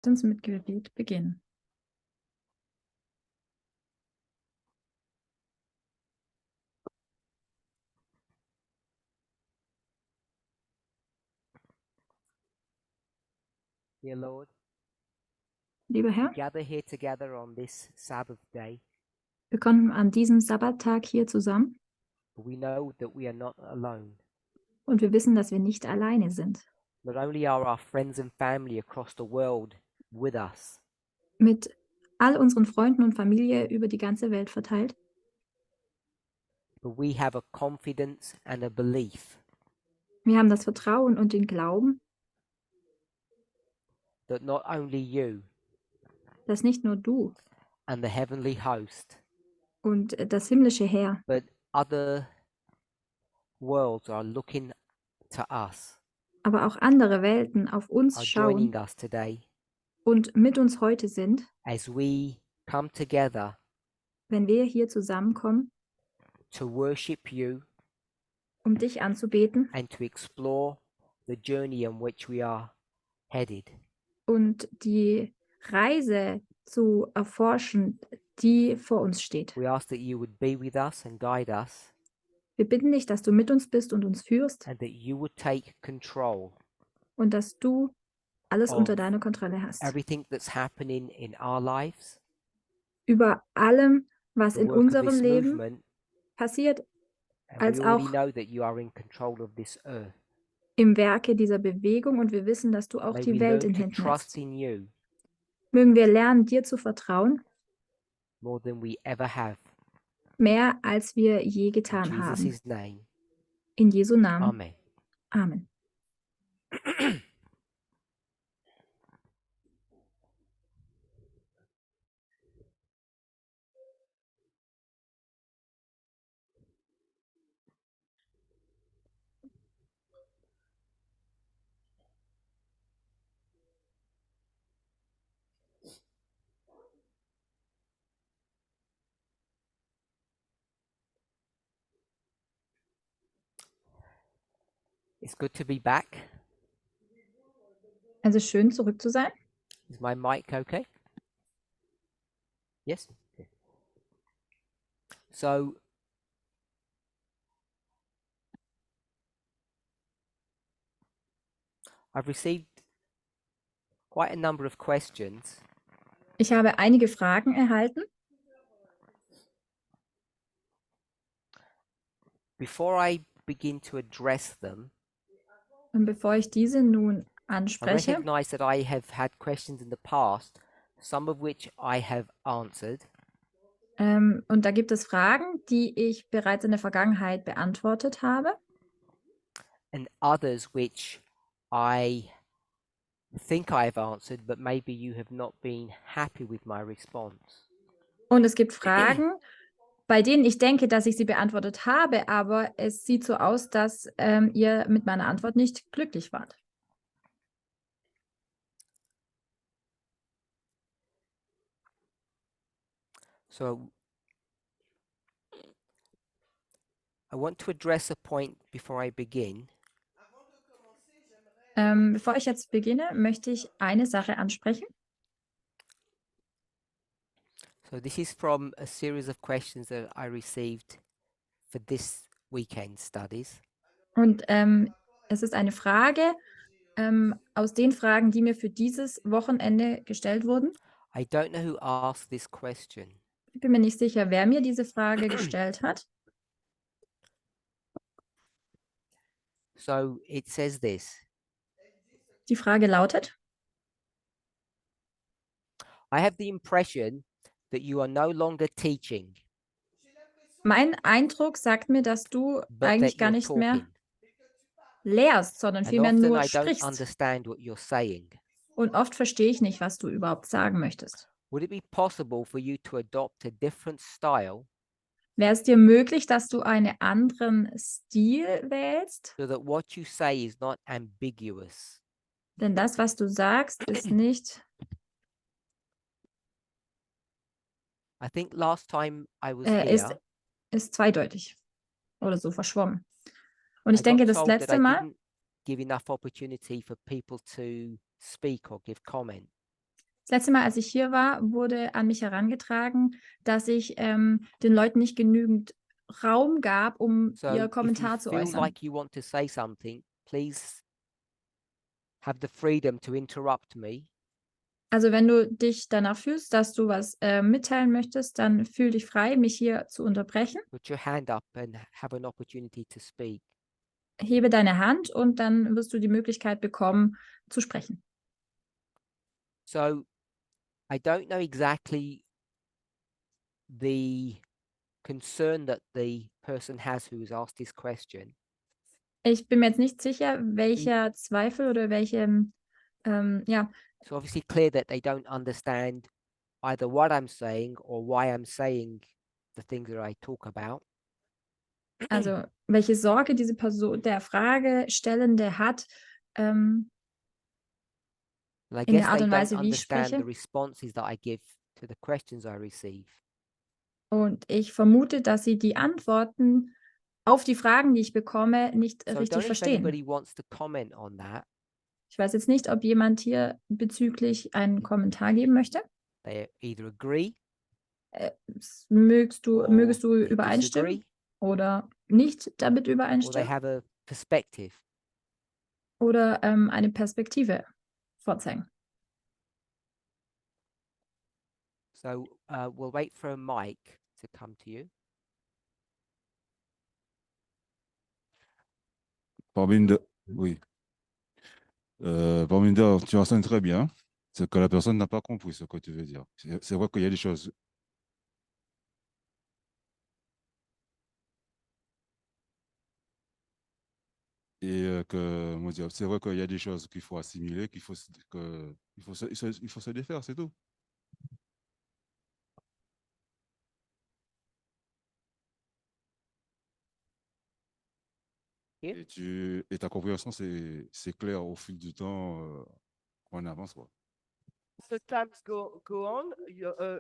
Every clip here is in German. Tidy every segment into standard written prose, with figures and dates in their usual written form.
Lasst uns mit Gebet beginnen. Dear Lord, Lieber we Herr, gather here together on this Sabbath day, wir kommen an diesem Sabbattag hier zusammen but we know that we are not alone. und wir wissen, dass wir nicht alleine sind. Not only are our friends and family across the world with us, Mit all unseren Freunden und Familie über die ganze Welt verteilt, but we have a confidence and a belief wir haben das Vertrauen und den Glauben, that not only you dass nicht nur du and the heavenly host, und das himmlische Heer, but other worlds are looking to us, aber auch andere Welten auf uns are schauen joining us today und mit uns heute sind, as we come together wenn wir hier zusammenkommen, to worship you um dich anzubeten and to explore the journey on which we are headed. und die Reise zu erforschen, die vor uns steht. We ask that you would be with us and guide us, Wir bitten dich, dass du mit uns bist und uns führst and that you would take control und dass du alles of unter deiner Kontrolle hast. everything that's happening in our lives, Über allem, was the in work of unserem this Leben movement, passiert, and als we already auch know that you are in control of this earth. im Werke dieser Bewegung, und wir wissen, dass du auch May die we Welt learn in to Händen trust hältst. in you Mögen wir lernen, dir zu vertrauen, more than we ever have. mehr als wir je In getan haben. Jesus' name, In Jesu Namen. amen. Amen. It's good to be back. Also schön, zurück zu sein. Is my mic okay? Yes? Okay. So, I've received quite a number of questions. Ich habe einige Fragen erhalten. Before I begin to address them, Und bevor ich diese nun I anspreche, recognize that I have had questions in the past, some of which I have answered, und da gibt es Fragen, die ich bereits in der Vergangenheit beantwortet habe and others which I think I have answered, but maybe you have not been happy with my response. und es gibt Fragen, bei denen ich denke, dass ich sie beantwortet habe, aber es sieht so aus, dass ihr mit meiner Antwort nicht glücklich wart. So, I want to address a point before I begin. Bevor ich jetzt beginne, möchte ich eine Sache ansprechen. So, this is from a series of questions that I received for this weekend studies. Und es ist eine Frage aus den Fragen, die mir für dieses Wochenende gestellt wurden. I don't know who asked this question. Ich bin mir nicht sicher, wer mir diese Frage gestellt hat. So, it says this. Die Frage lautet: I have the impression that you are no longer teaching, Mein Eindruck sagt mir, dass du but eigentlich that gar you're nicht mehr talking. lehrst, sondern And vielmehr often nur I don't sprichst. understand what you're saying. Und oft verstehe ich nicht, was du überhaupt sagen möchtest. Would it be possible for you to adopt a different style Wäre es dir möglich, dass du einen anderen Stil wählst? so that what you say is not ambiguous? Denn das, was du sagst, ist nicht. I think last time I was Ist here, zweideutig oder so verschwommen. Und I ich denke, got das told that letzte I Mal didn't give enough opportunity for people to speak or give comment. Das letzte Mal, als ich hier war, wurde an mich herangetragen, dass ich den Leuten nicht genügend Raum gab, um ihr So if you Kommentar zu feel äußern. like you want to say something, please have the freedom to interrupt me. Also wenn du dich danach fühlst, dass du was mitteilen möchtest, dann fühl dich frei, mich hier zu unterbrechen. Put your hand up and have an opportunity to speak. Hebe deine Hand und dann wirst du die Möglichkeit bekommen, zu sprechen. So I don't know exactly the concern that the person has who has asked this question. Ich bin mir jetzt nicht sicher, welcher Zweifel oder welche, ja, It's obviously clear that they don't understand either what I'm saying or why I'm saying the things that I talk about. also welche Sorge diese Person, der Fragestellende hat, And I in guess der Art they und don't Weise, wie ich understand the spreche. responses that I give to the questions I receive. Und ich vermute, dass sie die Antworten auf die Fragen, die ich bekomme, nicht So I don't richtig know if verstehen. anybody wants to comment on that. Ich weiß jetzt nicht, ob jemand hier bezüglich einen Kommentar geben möchte. They either agree Mögest du, or mögest du they übereinstimmen disagree oder nicht damit or they übereinstimmen have a perspective. oder eine Perspektive vorzeigen. So we'll wait for a mic to come to you. Parminder, oui. Parminder, tu enseignes très bien. C'est que la personne n'a pas compris ce que tu veux dire. C'est vrai qu'il y a des choses. Et c'est vrai qu'il y a des choses qu'il faut assimiler, il faut se défaire, c'est tout. Yeah. Et ta compréhension, c'est clair au fil du temps qu'on avance, quoi. The times go on,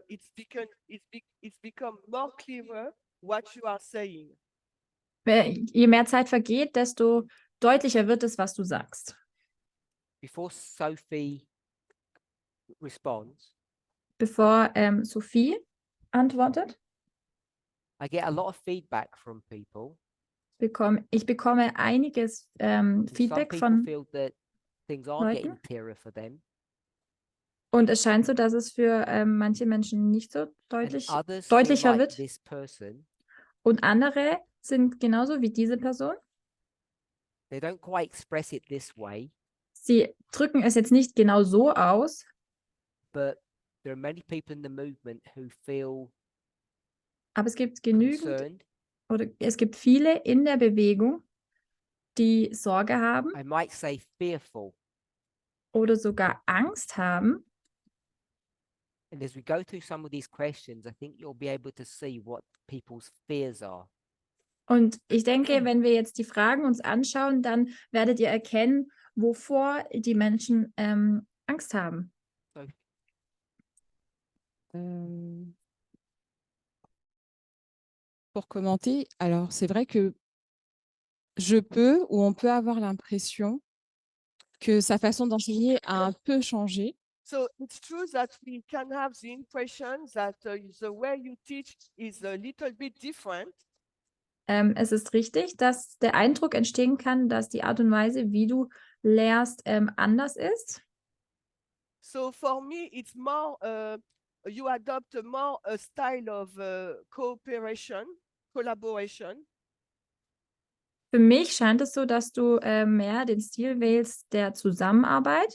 it's become more clearer what you are saying. Je mehr Zeit vergeht, desto deutlicher wird es, was du sagst. Before Sophie responds, Bevor Sophie antwortet, I get a lot of feedback from people. ich bekomme einiges Some Feedback people von feel that things are Leuten. getting clearer for them, Und es scheint so, dass es für manche Menschen nicht so and others feel deutlicher like wird. this person, Und andere sind genauso wie diese Person. they don't quite express it this way, Sie drücken es jetzt nicht genau so aus, but there are many people in the movement who feel aber es gibt genügend concerned. oder es gibt viele in der Bewegung, die Sorge haben I might say fearful. oder sogar Angst haben. And as we go through some of these questions, I think you'll be able to see what people's fears are. Und ich denke, wenn wir jetzt die Fragen uns anschauen, dann werdet ihr erkennen, wovor die Menschen Angst haben. So Pour commenter, alors c'est vrai que je peux ou on peut avoir l'impression que sa façon d'enseigner a un peu changé. So it's true that we can have the impression that the way you teach is a little bit different. Es ist richtig, dass der Eindruck entstehen kann, dass die Art und Weise, wie du lehrst, anders ist. So for me, it's more, you adopt more a style of cooperation, collaboration. Für mich scheint es so, dass du mehr den Stil wählst der Zusammenarbeit.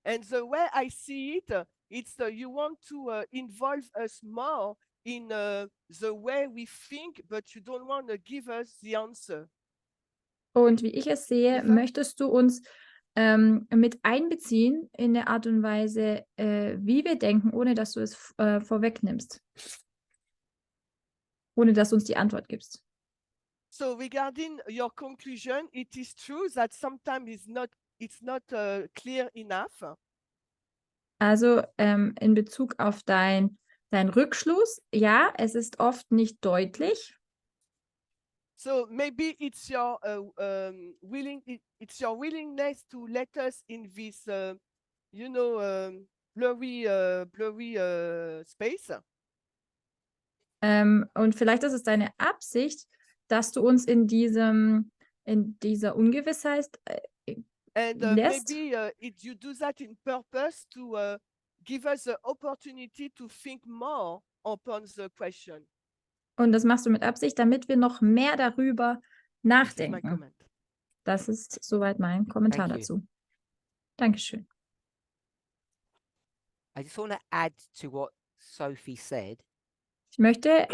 And the way I see it, it's you want to involve us more in the way we think, but you don't want to give us the answer. Und wie ich es sehe, Ihre? möchtest du uns mit einbeziehen in der Art und Weise, wie wir denken, ohne dass du es vorwegnimmst. Ohne dass du uns die Antwort gibst. So regarding your conclusion, it is true that sometimes it's not clear enough. Also in Bezug auf dein Rückschluss, ja, es ist oft nicht deutlich. So maybe it's your it's your willingness to let us in this blurry space. Und vielleicht ist es deine Absicht, dass du uns in dieser Ungewissheit And lässt. maybe you do that in purpose to give us the opportunity to think more upon the question. Und das machst du mit Absicht, damit wir noch mehr darüber This is my nachdenken. comment. Das ist soweit mein Kommentar Thank you. dazu. Dankeschön. I just want to add to what Sophie said. Ich möchte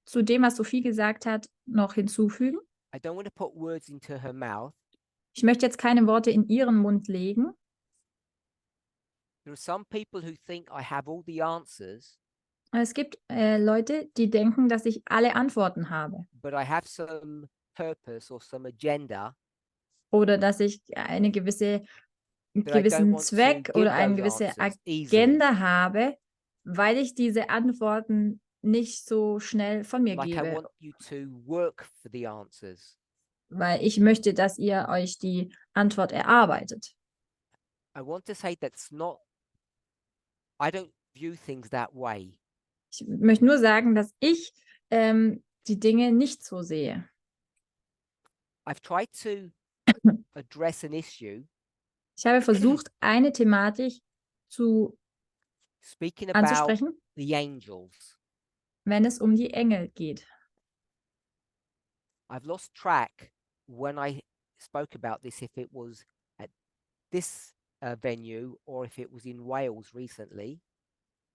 zu dem, was Sophie gesagt hat, noch hinzufügen. I don't want to put words into her mouth. Ich möchte jetzt keine Worte in ihren Mund legen. There are some people who think I have all the answers, Es gibt Leute, die denken, dass ich alle Antworten habe but I have some purpose or some agenda oder dass ich einen that I don't gewissen want to Zweck give oder eine those gewisse answers easily. Agenda habe, weil ich diese Antworten nicht so schnell von mir Like I gebe. want you to work for the answers. Weil ich möchte, dass ihr euch die Antwort erarbeitet. I want to say that's not, I don't view things that way. Ich möchte nur sagen, dass ich die Dinge nicht so sehe. I've tried to address an issue Ich habe versucht, eine Thematik speaking about anzusprechen, the angels. wenn es um die Engel geht. I've lost track when I spoke about this, if it was at this venue or if it was in Wales recently.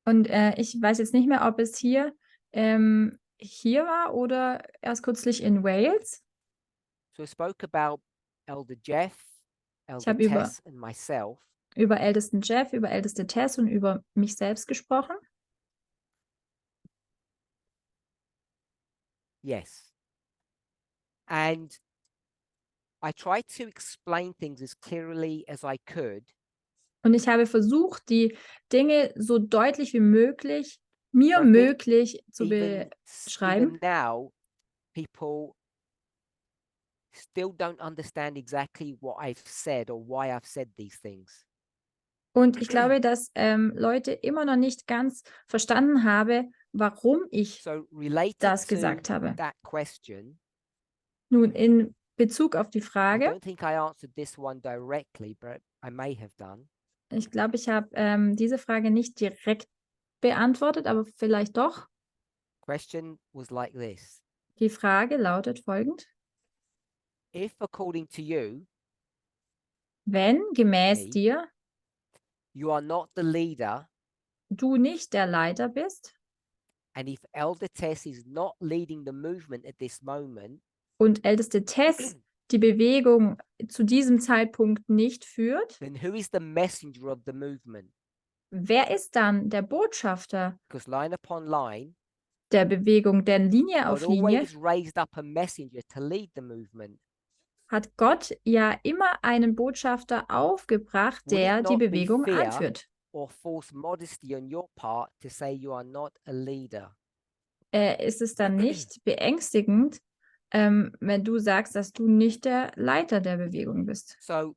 Und ich weiß jetzt nicht mehr, ob es hier war oder erst kürzlich in Wales. So I spoke about Elder Jeff, Elder habe über- Tess and myself. Über ältesten Jeff, über älteste Tess und über mich selbst gesprochen. Yes. And I tried to explain things as clearly as I could, Und ich habe versucht, die Dinge so deutlich wie möglich, mir I think möglich zu even beschreiben. now, people still don't understand exactly what I've said or why I've said these things. Und ich glaube, dass Leute immer noch nicht ganz verstanden haben, warum ich So related das to gesagt habe. that question, Nun, in Bezug auf die I Frage, don't think I answered this one directly, but I may have done. ich glaube, ich habe diese Frage nicht direkt beantwortet, aber vielleicht doch. Question was like this. Die Frage lautet folgend: If according to you, Wenn gemäß Me. dir you are not the leader, du nicht der Leiter bist and if Elder Tess is not leading the movement at this moment, und älteste Tess die Bewegung zu diesem Zeitpunkt nicht führt, then who is the messenger of the movement? wer ist dann der Botschafter Because line upon line, der Bewegung? Denn Linie auf God Linie always raised up a messenger to lead the movement. hat Gott ja immer einen Botschafter aufgebracht, Would it der die not be Bewegung fair anführt. or false modesty on your part to say you are not a leader? Ist es dann nicht beängstigend, wenn du sagst, dass du nicht der Leiter der Bewegung bist? So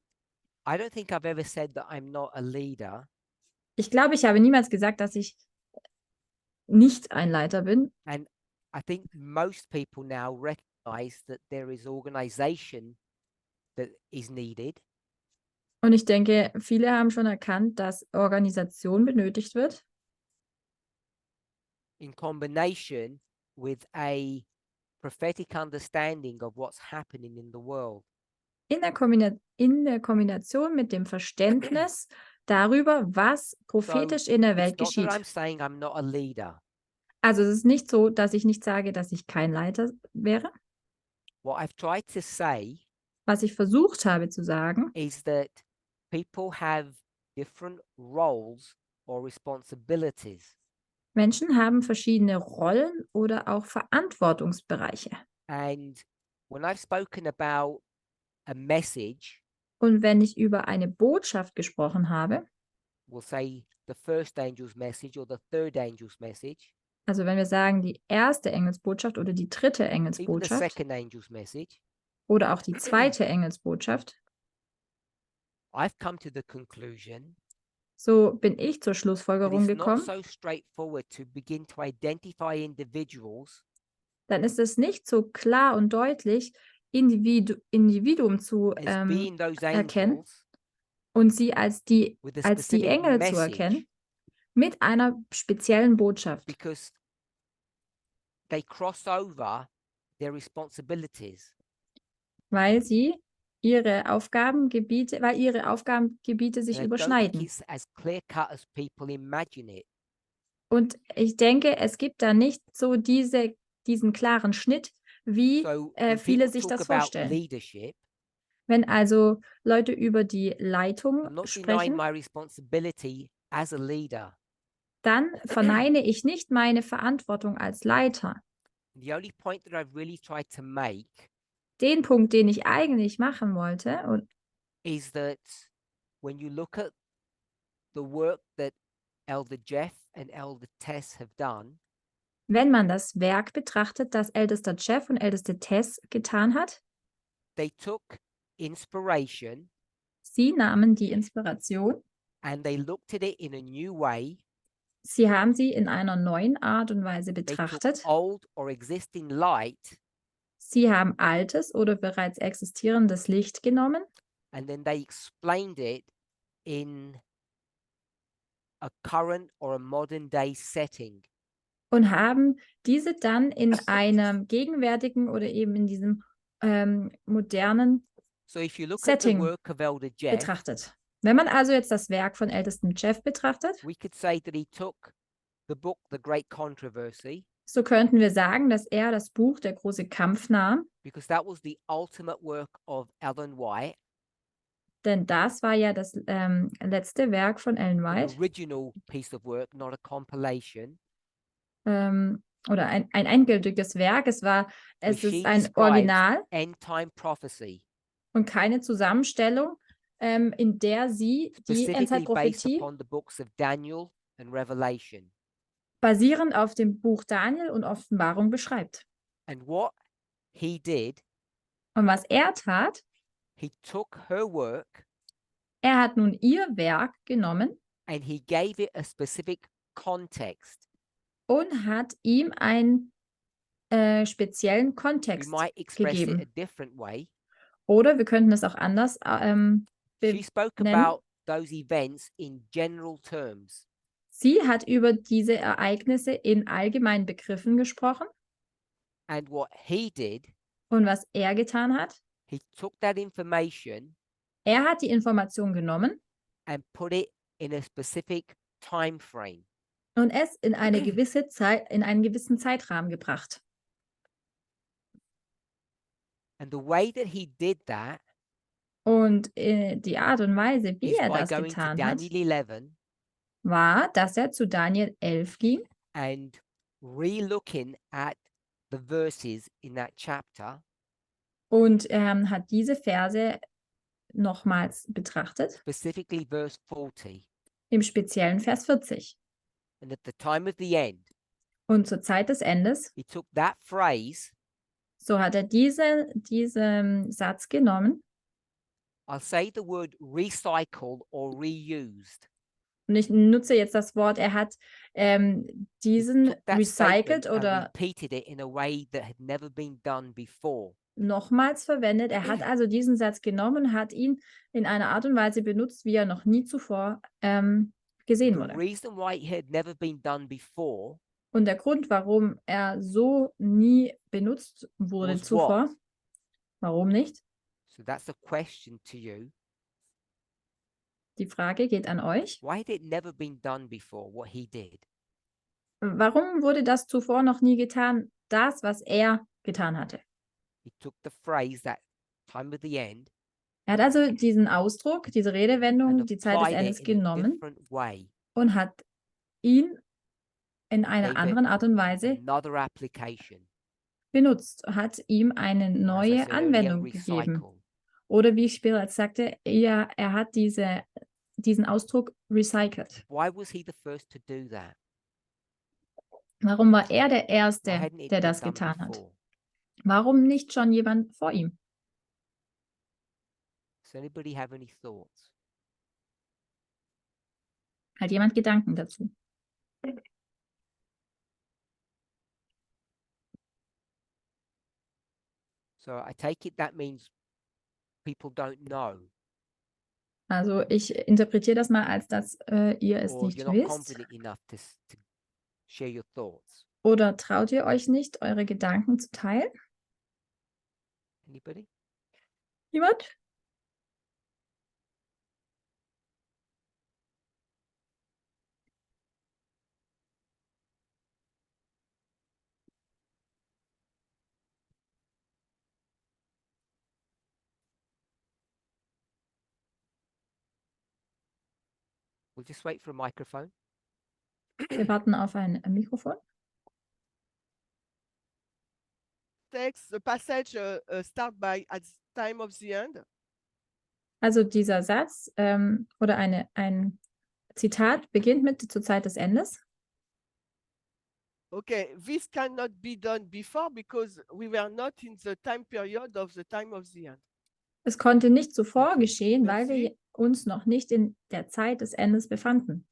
I don't think I've ever said that I'm not a leader. Ich glaube, ich habe niemals gesagt, dass ich nicht ein Leiter bin. And I think most people now recognize that there is organization that is needed. Und ich denke, viele haben schon erkannt, dass Organisation benötigt wird, In combination with a prophetic understanding of what's happening in the world. in der Kombination mit dem Verständnis darüber, was prophetisch in der Welt It's not that I'm geschieht. saying I'm not a leader. Also es ist nicht so, dass ich nicht sage, dass ich kein Leiter wäre. What I've tried to say Was ich versucht habe zu sagen, is that people have different roles or responsibilities. Menschen haben verschiedene Rollen oder auch Verantwortungsbereiche. And when I've spoken about a message, Und wenn ich über eine Botschaft gesprochen habe, we'll say the first angel's message or the third angel's message, also wenn wir sagen die erste Engelsbotschaft oder die dritte even the Engelsbotschaft second angel's message, oder auch die zweite Engelsbotschaft, I've come to the conclusion So bin ich zur But Schlussfolgerung it's not gekommen, so straightforward to begin to identify individuals dann ist es nicht so klar und deutlich, Individuum zu as being those erkennen angels und sie als die with a als die specific Engel zu message, erkennen, mit einer speziellen Botschaft, because they cross over their responsibilities. weil ihre Aufgabengebiete sich And I don't think überschneiden. it's as clear cut as people imagine it. Und ich denke, es gibt da nicht so diesen klaren Schnitt, wie So when viele people sich talk das about vorstellen. leadership, Wenn also Leute über die Leitung I'm not denying sprechen, my responsibility as a leader. dann verneine ich nicht meine Verantwortung als Leiter. The only point that I've really tried to make Den Punkt, den ich eigentlich machen wollte, und is that when you look at the work that Elder Jeff and Elder Tess have done, wenn man das Werk betrachtet, das ältester Jeff und älteste Tess getan hat, they took inspiration sie nahmen die Inspiration, and they looked at it in a new way. sie haben sie in einer neuen Art und Weise They took betrachtet. old or existing light Sie haben altes oder bereits existierendes Licht genommen and then they explained it in a current or a modern day setting. und haben diese dann in einem gegenwärtigen oder eben in diesem modernen So if you look at the Setting work of Elder Jeff, betrachtet. Wenn man also jetzt das Werk von ältesten Jeff betrachtet, we could say that he took the book The Great Controversy, so könnten wir sagen, dass er das Buch Der große Kampf nahm, because that was the ultimate work of Ellen White, denn das war ja das letzte Werk von Ellen an White, original piece of work, not a compilation. oder ein endgültiges Werk. Es she ist ein describes Original end-time prophecy, und keine Zusammenstellung, in der sie die specifically based Endzeitprophetie upon the books of Daniel and Revelation. basierend auf dem Buch Daniel und Offenbarung beschreibt. And what he did, Und was er tat, he took her work er hat nun ihr Werk genommen and he gave it a specific context. und hat ihm einen speziellen We Kontext might express it a gegeben. different way. Oder wir könnten es auch anders She spoke nennen. about those events in general terms. Sie hat über diese Ereignisse in allgemeinen Begriffen gesprochen. And what he did, Und was er getan hat, he took that information er hat die Information genommen and put it in a specific time frame. und es in eine gewisse Zeit, in einen gewissen Zeitrahmen gebracht. And the way that he did that Und die Art und Weise, wie is er by das going to getan hat, Daniel 11 war, dass er zu Daniel 11 ging and re-looking at the verses in that chapter und hat diese Verse nochmals betrachtet, specifically verse 40. im speziellen Vers 40. And at the time of the end, Und zur Zeit des Endes, he took that phrase, so hat er diesen Satz genommen I'll say the word recycled or reused. und ich nutze jetzt das Wort, er hat He diesen took that recycelt statement and oder repeated it in a way that had never been done before. nochmals verwendet. Er hat also diesen Satz genommen und hat ihn in einer Art und Weise benutzt, wie er noch nie zuvor gesehen The wurde. reason why it had never been done before Und der Grund, warum er so nie benutzt wurde was zuvor, what? warum nicht? So that's a question to you. Die Frage geht an euch. Why had it never been done before, what he did? Warum wurde das zuvor noch nie getan, das, was er getan hatte? He took the phrase, that time of the end, Er hat also diesen Ausdruck, diese Redewendung, and die Zeit des applied Endes it in a genommen different way. und hat ihn in einer Gave it anderen Art und Weise another application. benutzt, hat ihm eine Or as I neue said earlier, Anwendung gegeben. recycle. Oder wie ich bereits sagte, er hat diesen Ausdruck recycelt. Why was he the first to do that? Warum war er der Why Erste, hadn't it der been das done getan hat? before? Warum nicht schon jemand vor ihm? Does anybody have any thoughts? Hat jemand Gedanken dazu? So I take it that means people don't know, Also ich interpretiere das mal als, dass ihr es or nicht you're not wisst. confident enough to share your thoughts. Oder traut ihr euch nicht, eure Gedanken zu teilen? Anybody? Jemand? We'll just wait for a microphone. Wir warten auf ein Mikrofon. Text, the passage start by at the time of the end. Also dieser Satz oder ein Zitat beginnt mit zur Zeit des Endes. Okay, this cannot be done before because we were not in the time period of the time of the end. Es konnte nicht zuvor geschehen, weil Merci. wir uns noch nicht in der Zeit des Endes befanden.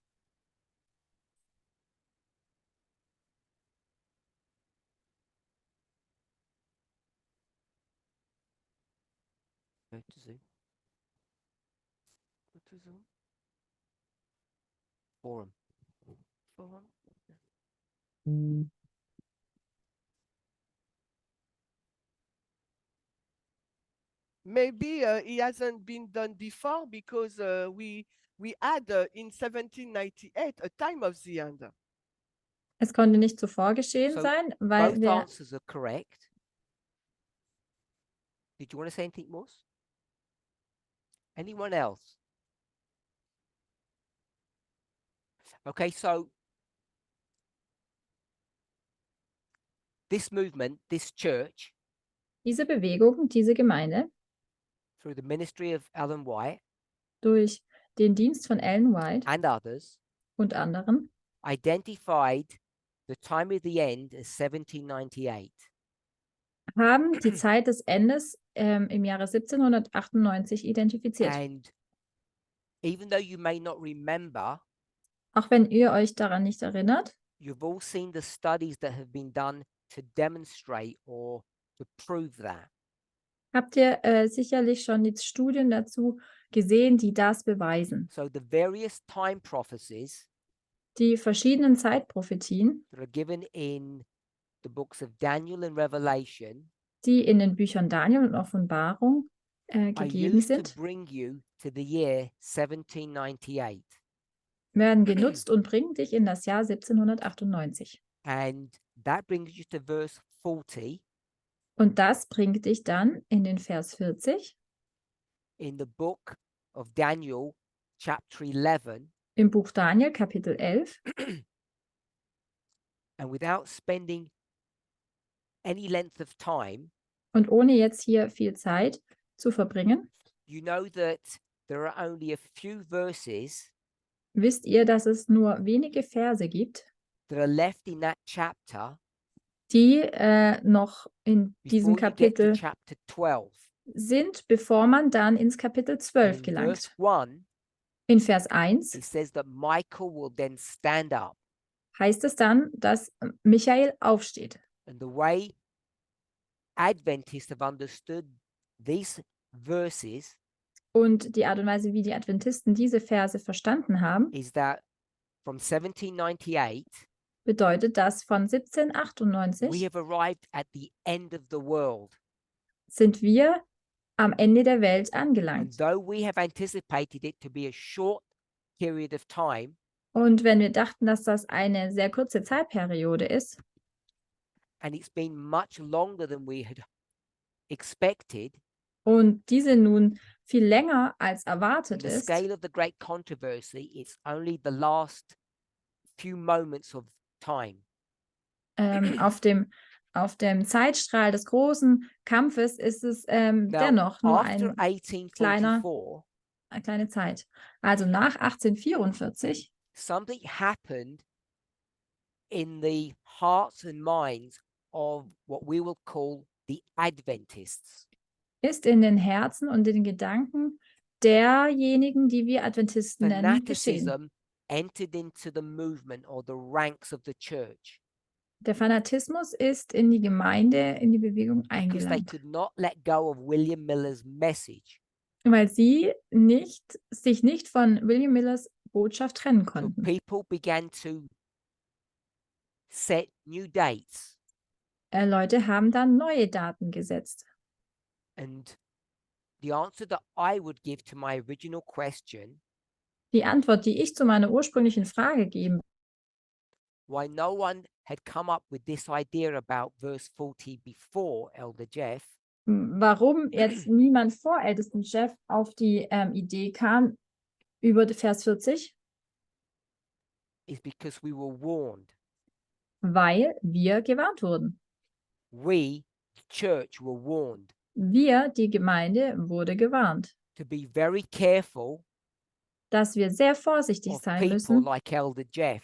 Go to Zoom. Go to Zoom. Forum. Forum. Maybe it hasn't been done before because we had in 1798 a time of the end. Es konnte nicht zuvor geschehen So, sein, weil Both wir answers are correct. Did you want to say anything more? Anyone else? Okay, so this movement, this church, diese Bewegung, diese Gemeinde through the ministry of Ellen White durch den Dienst von Ellen White and others, und anderen identified the time of the end as 1798. haben die Zeit des Endes im Jahre 1798 identifiziert. And even though you may not remember, Auch wenn ihr euch daran nicht erinnert, you've all seen the studies that have been done to demonstrate or to prove that. habt ihr sicherlich schon die Studien dazu gesehen, die das beweisen. So the various time prophecies Die verschiedenen Zeitprophetien, that are given in the books of Daniel and Revelation die in den Büchern Daniel und Offenbarung are gegeben used to sind, bring you to the year 1798. werden genutzt und bringen dich in das Jahr 1798. And that brings you to verse 40 Und das bringt dich dann in den Vers 40 in the book of Daniel, chapter 11. im Buch Daniel, Kapitel 11. And without spending any length of time, Und ohne jetzt hier viel Zeit zu verbringen, you know that there are only a few verses wisst ihr, dass es nur wenige Verse gibt, that are left in that chapter die noch in diesem before you get to Kapitel chapter 12. sind, bevor man dann ins Kapitel And 12 in gelangt. verse 1, In Vers 1 it says that Michael will then stand up. heißt es dann, dass Michael aufsteht. And the way Adventists have understood these verses Und die Art und Weise, wie die Adventisten diese Verse verstanden haben, is that from 1798, bedeutet, dass von we 1798 have arrived at the end of the world. sind wir am Ende der Welt And angelangt. though we have anticipated it to be a short period of time, Und wenn wir dachten, dass das eine sehr kurze Zeitperiode ist and it's been much longer than we had expected, und diese nun viel länger als on erwartet the ist, scale of the great controversy, it's only the last few moments of time. auf dem Zeitstrahl des großen Kampfes ist es Now, dennoch nur after eine kleine Zeit. Also nach 1844 something happened in the hearts and minds of what we will call the Adventists. ist in den Herzen und in den Gedanken derjenigen, die wir Adventisten nennen, geschehen. Fanaticism entered into the movement or the ranks of the church Der Fanatismus ist in die Gemeinde, in die Bewegung because they eingelangt, could not let go of William Miller's message. weil sie sich nicht von William Millers Botschaft trennen So konnten. people began to set new dates. Leute haben dann neue Daten gesetzt. And the answer that I would give to my original question, Die Antwort, die ich zu meiner ursprünglichen Frage geben, why no one had come up with this idea about verse 40 before Elder Jeff, warum jetzt niemand vor ältesten Chef auf die Idee kam über Vers 40, is because we were warned. weil wir gewarnt wurden. We, the church, were warned Wir, die Gemeinde, wurde gewarnt, to be very careful dass wir sehr vorsichtig of sein people müssen, like Elder Jeff.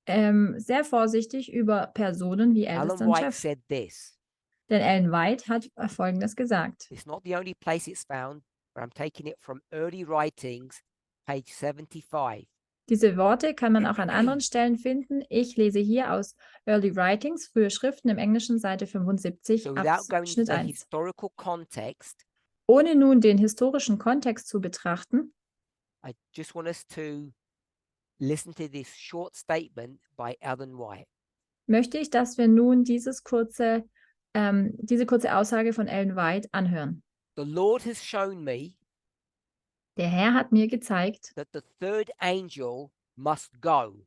sehr vorsichtig über Personen wie Alan ältesten White Chef. said this. Denn Ellen White hat Folgendes gesagt. It's not the only place it's found, but I'm taking it from early writings, page 75. Diese Worte kann man auch an anderen Stellen finden. Ich lese hier aus Early Writings, frühe Schriften im Englischen, Seite 75, So without going into Abschnitt the 1. historical context, Ohne nun den historischen Kontext zu betrachten, I just want us to listen to this short statement by Alan White. möchte ich, dass wir nun diese kurze Aussage von Ellen White anhören. The Lord has shown me Der Herr hat mir gezeigt, that the third angel must go,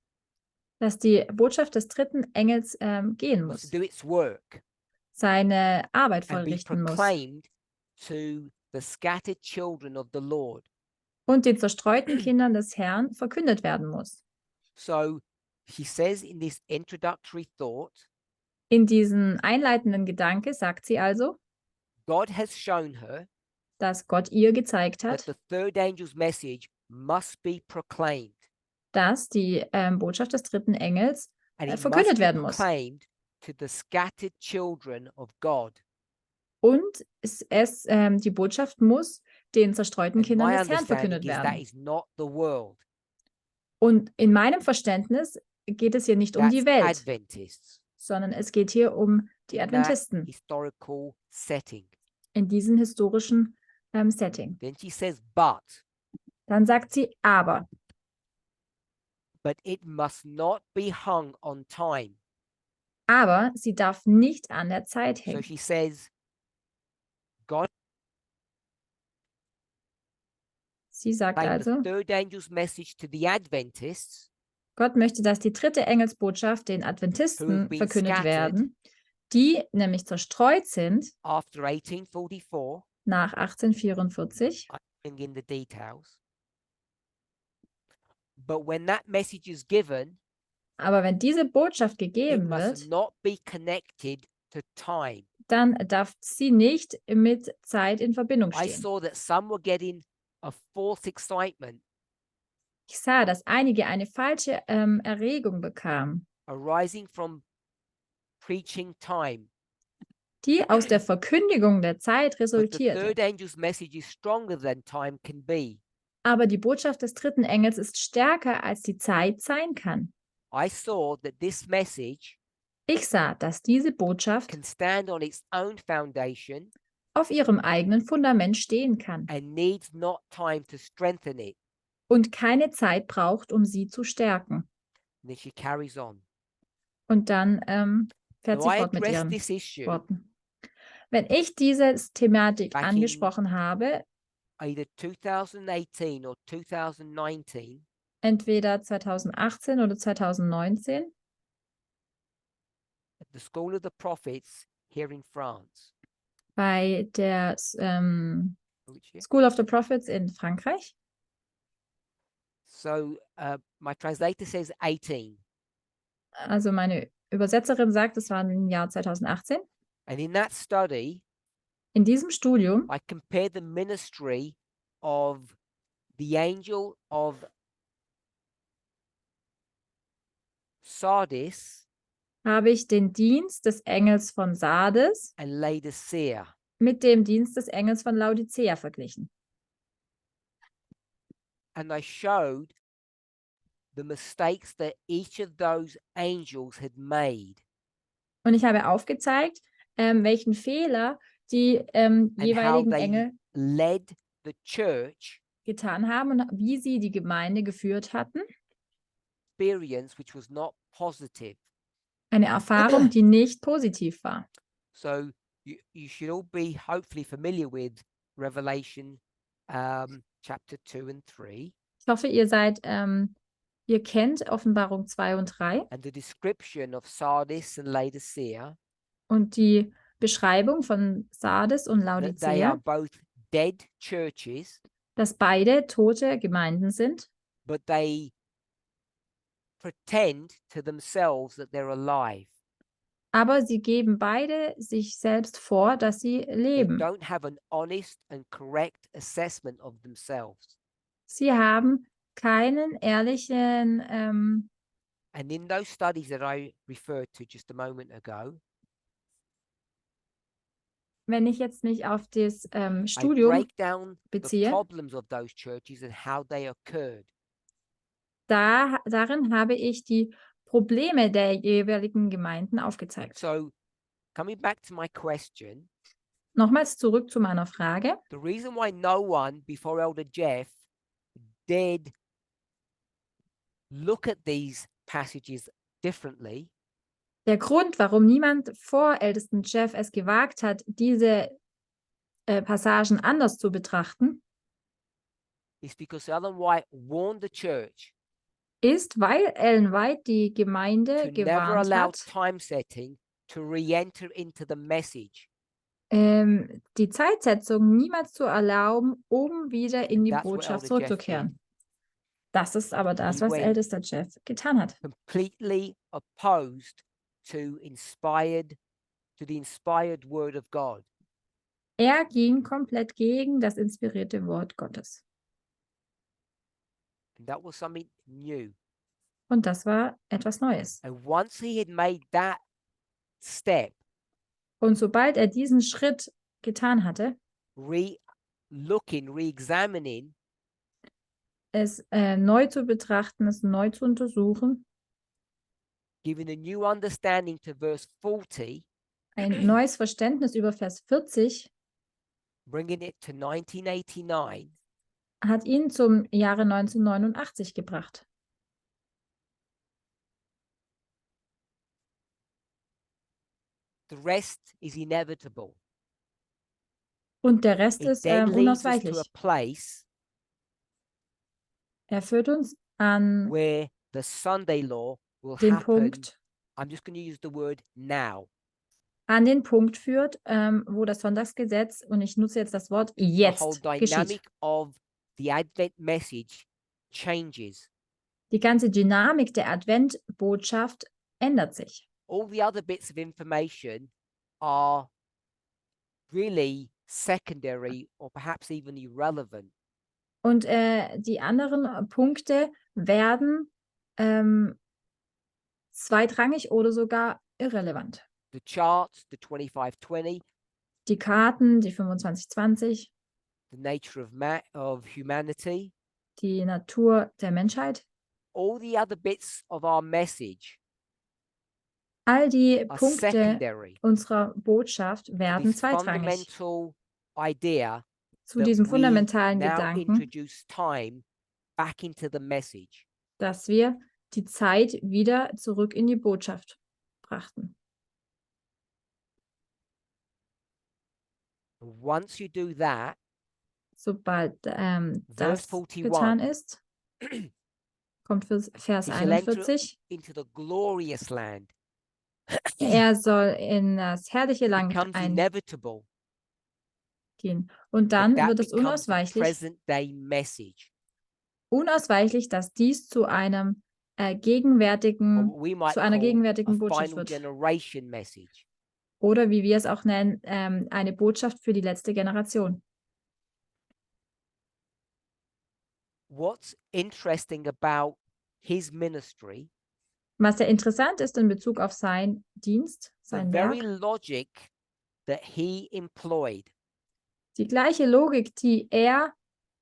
dass die Botschaft des dritten Engels gehen must muss, do its work, seine Arbeit and be vollrichten muss proclaimed to the scattered children of the Lord. und den zerstreuten Kindern des Herrn verkündet werden muss. So he says in this introductory thought, In diesem einleitenden Gedanke sagt sie also, God has shown her dass Gott ihr gezeigt that hat, the third angel's message must be proclaimed, dass die Botschaft des dritten Engels and it must verkündet be werden muss. proclaimed to the scattered children of God. Und die Botschaft muss den zerstreuten And Kindern my des Herrn understanding verkündet is that werden. is not the world. Und in meinem Verständnis geht es hier nicht um That's die Welt, Adventists sondern es geht hier um die in that Adventisten historical setting. in diesem historischen Setting. Then she says, but Dann sagt sie, aber it must not be hung on time. sie darf nicht an der Zeit So hängen. she says, God Sie sagt proclaimed the also, third angel's message to the Adventists Gott möchte, dass die dritte Engelsbotschaft den who have Adventisten been verkündet scattered werden, die nämlich zerstreut sind after 1844. nach 1844. I'm going in the details. But when that message is given, Aber wenn diese Botschaft it gegeben must wird, not be connected to time. dann darf sie nicht mit Zeit in Verbindung I stehen. saw that some were getting a false excitement Ich sah, dass einige eine falsche Erregung bekamen, arising from preaching time. die aus der Verkündigung der Zeit But the resultierte. third angel's message is stronger than time can be. Aber die Botschaft des dritten Engels ist stärker, als die Zeit sein kann. I saw that this message Ich sah, dass diese Botschaft can stand on its own foundation auf ihrem eigenen Fundament stehen kann and needs not time to strengthen it. und keine Zeit braucht, um sie zu stärken. And then she carries on. Und dann fährt So sie I fort mit addressed ihren this issue Worten. Wenn ich diese Thematik Back in- angesprochen habe, either 2018 or 2019 entweder 2018 oder 2019, at the School of the Prophets here in France. bei der Which year? School of the Prophets in Frankreich. So my translator says 18. Also meine Übersetzerin sagt, es war im Jahr 2018. And in that study, In diesem Studium I compared the ministry of the angel of Sardis habe ich den Dienst des Engels von Sardes and Laodicea. mit dem Dienst des Engels von Laodicea verglichen. And I showed the mistakes that each of those angels had made Und ich habe aufgezeigt, welchen Fehler die and how jeweiligen they Engel led the church getan haben und wie sie die Gemeinde geführt hatten. experience which was not positive. Eine Erfahrung, die nicht positiv war. So you should all be hopefully familiar with Revelation chapter 2 and 3 Ich hoffe, ihr kennt Offenbarung 2 und 3 and the description of Sardis and Laodicea, und die Beschreibung von Sardes und that they are Laodicea, both dead churches, dass beide tote Gemeinden sind, but they pretend to themselves that they're alive. aber sie geben beide sich selbst vor, dass sie They leben. don't have an honest and correct assessment of themselves. Sie haben keinen ehrlichen, And in those studies that I referred to just a moment ago, wenn ich jetzt mich auf das I Studium break down the beziehe, problems of those churches and how they occurred. darin habe ich die Probleme der jeweiligen Gemeinden aufgezeigt. So, coming back to my question, Nochmals zurück zu meiner Frage. the reason why no one before Elder Jeff did look at these passages differently Der Grund, warum niemand vor Ältesten Jeff es gewagt hat, diese Passagen anders zu betrachten, is because Ellen White warned the church ist, weil Ellen White die to Gemeinde never gewarnt allow hat, time setting to re-enter into the message. die Zeitsetzung niemals zu erlauben, um wieder in And die that's what Botschaft Elder Jeff zurückzukehren. Das ist aber das, He was went Ältester Jeff getan hat. completely opposed to the inspired word of God. Er ging komplett gegen das inspirierte Wort Gottes. And that was something new. Und das war etwas Neues. And once he had made that step, Und sobald er diesen Schritt getan hatte, re-examining es neu zu betrachten, es neu zu untersuchen, giving a new understanding to verse 40, ein neues Verständnis über Vers 40, bringing it to 1989, hat ihn zum Jahre 1989 gebracht. the rest is inevitable. Und der Rest It ist then leads us to a unausweichlich. place Er führt uns an where the Sunday law will den happen. Punkt, I'm just going to use the word now. führt, wo das Sonntagsgesetz, und ich nutze jetzt das Wort The whole jetzt, geschieht. dynamic of the Advent message changes. Die ganze Dynamik der Adventbotschaft ändert sich. All the other bits of information are really secondary or perhaps even irrelevant. Und die anderen Punkte werden zweitrangig oder sogar irrelevant. The charts, the 2520, Die Karten, die 2520, the nature of humanity, die Natur der Menschheit, all the other bits of our message all die are Punkte secondary unserer Botschaft to werden this zweitrangig. fundamental idea Zu that diesem we fundamentalen now Gedanken, introduce time back into the message. dass wir die Zeit wieder zurück in die Botschaft brachten. Once you do that, Sobald Verse das 41. getan ist, kommt Vers he shall enter 41. into the glorious land. Er soll in das herrliche It Land becomes eingehen. inevitable Und that dann that wird es becomes the unausweichlich, present day message, dass dies zu einem or gegenwärtigen, what we might zu einer call a gegenwärtigen Botschaft final wird. generation message. Oder wie wir es auch nennen, eine Botschaft für die letzte Generation. What's interesting about his ministry, Was sehr interessant ist in Bezug auf sein Dienst, the sein very Werk, logic that he employed, die gleiche Logik, die er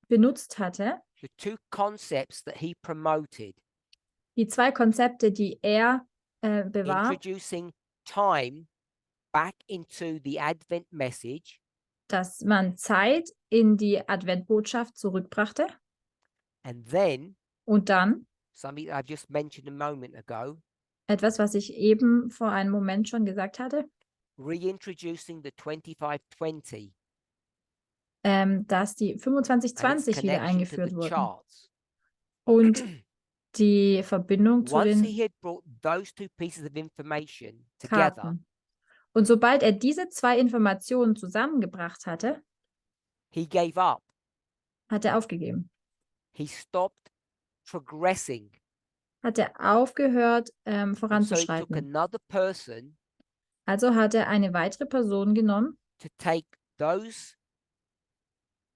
benutzt hatte, the two concepts that he promoted, die zwei Konzepte, die er bewahrt, introducing time back into the Advent message, dass man Zeit in die Adventbotschaft zurückbrachte and then und dann something that I've just mentioned a moment ago, etwas, was ich eben vor einem Moment schon gesagt hatte, reintroducing the 25-20 dass die and its 25-20 wieder connection to eingeführt the wurden charts. und die Verbindung zu Once den he had brought those two pieces of information together, Karten. Und sobald er diese zwei Informationen zusammengebracht hatte, he gave up. hat er aufgegeben. He stopped progressing. Hat er aufgehört, And so he took voranzuschreiten. another person Also hat er eine weitere Person genommen, to take those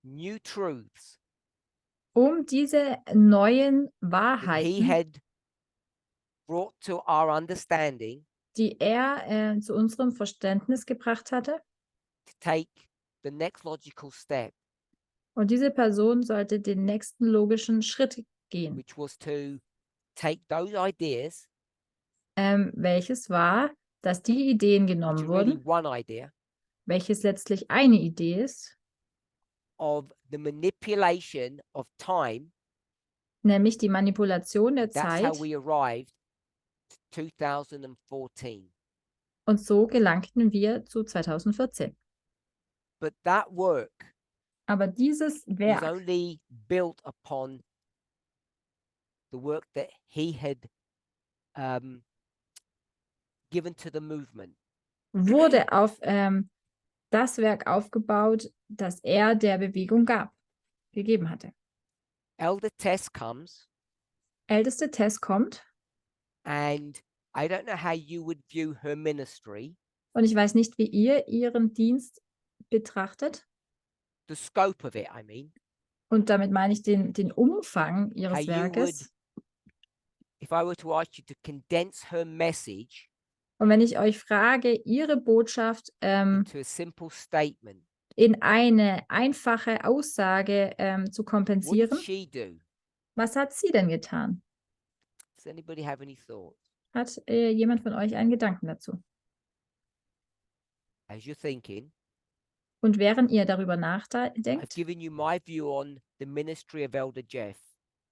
new truths um diese neuen that he Wahrheiten, had brought to our understanding, die er zu unserem Verständnis gebracht hatte. to take the next logical step, Und diese Person sollte den nächsten logischen Schritt gehen, which was to take those ideas, welches war, dass die Ideen which genommen are really wurden, one idea, welches letztlich eine Idee ist, of the manipulation of time. nämlich die Manipulation der That's how Zeit. we arrived to 2014. Und so gelangten wir zu 2014. But that work Aber dieses was Werk only built upon the work that he had given to the movement. wurde auf das Werk aufgebaut, das er der Bewegung gegeben hatte. Elder Tess comes, Älteste Tess kommt and I don't know how you would view her ministry, und ich weiß nicht, wie ihr ihren Dienst betrachtet. the scope of it, I mean. Und damit meine ich den Umfang How ihres you Werkes. if I were to ask you to condense her message Und wenn ich euch frage, ihre Botschaft into a simple statement, in eine einfache Aussage zu what did kompensieren, she do? was hat sie denn getan? Does anybody have any thoughts? Hat jemand von euch einen Gedanken dazu? As you're thinking, Und während ihr darüber I've nachdenkt, given you my view on the ministry of Elder Jeff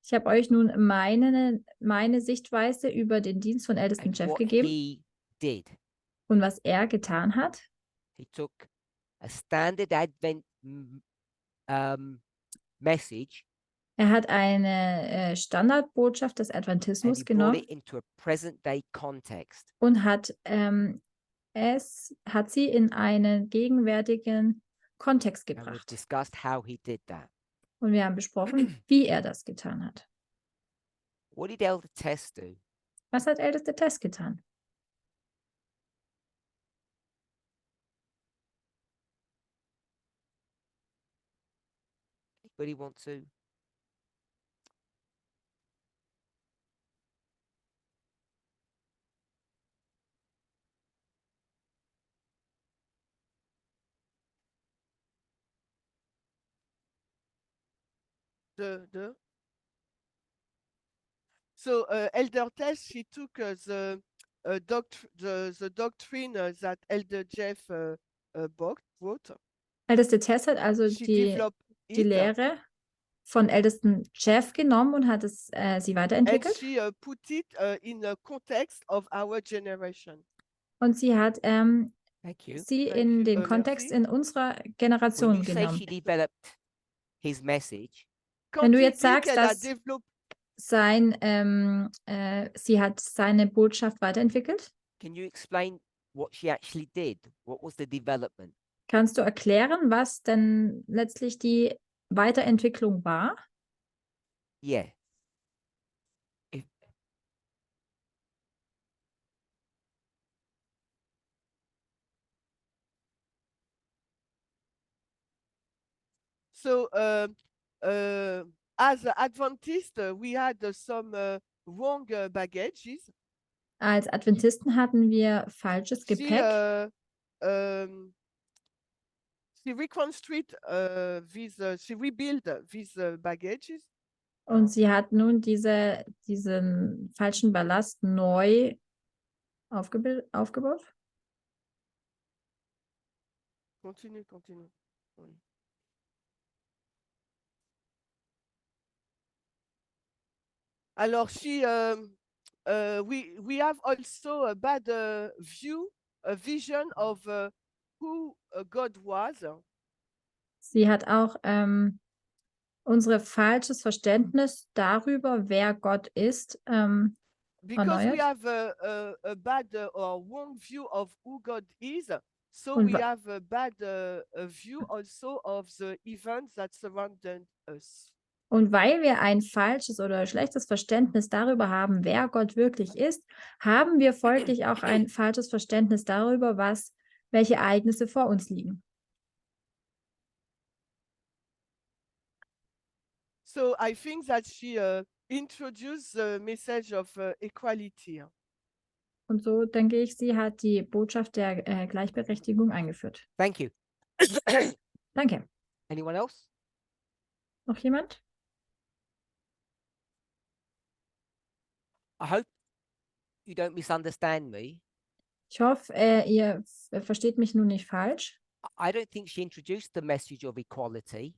ich habe euch nun meine Sichtweise über den Dienst von ältesten and Chef what gegeben he did. und was er getan hat. He took a standard Advent message Er hat eine Standardbotschaft des and Adventismus he brought genommen it into a present day context. und hat sie in einen gegenwärtigen Kontext And we've gebracht. discussed how he did that. Und wir haben besprochen, wie er das getan hat. What did Elder Tess do? Was hat älteste Tess getan? Anybody want to? So Elder Tess, she took the doctrine that Elder Jeff wrote. Älteste Tess hat also She die developed it Lehre von ältesten Jeff genommen und hat sie and weiterentwickelt. she put it in the context of our generation. Und sie hat Thank you. sie Thank in you. den Kontext Merci. in unserer When Generation you say genommen. she developed his message, Quand Wenn du tu jetzt dis sagst, qu'elle a dass développé, sie hat seine Botschaft weiterentwickelt, can you explain what she actually did? What was the development? kannst du erklären, was denn letztlich die Weiterentwicklung war? Yeah. so as Adventists, we had some wrong baggages. Als Adventisten hatten wir falsches She Gepäck. she reconstruct she rebuild these baggages. Und sie hat nun diesen falschen Ballast neu aufgebaut. Continue, continue. Oui. Alors, we have also a bad a vision of who God was. Sie hat auch unser falsches Verständnis darüber, wer Gott ist, Because we erneuert. have a bad or wrong view of who God is, so Und we wa- have a bad a view also of the events that surround us. Und weil wir ein falsches oder schlechtes Verständnis darüber haben, wer Gott wirklich ist, haben wir folglich auch ein falsches Verständnis darüber, welche Ereignisse vor uns liegen. So I think that she introduced the message of equality. Und so denke ich, sie hat die Botschaft der Gleichberechtigung eingeführt. Thank you. Danke. Anyone else? Noch jemand? I hope you don't misunderstand me. Ich hoffe, ihr versteht mich nun nicht falsch. I don't think she introduced the message of equality.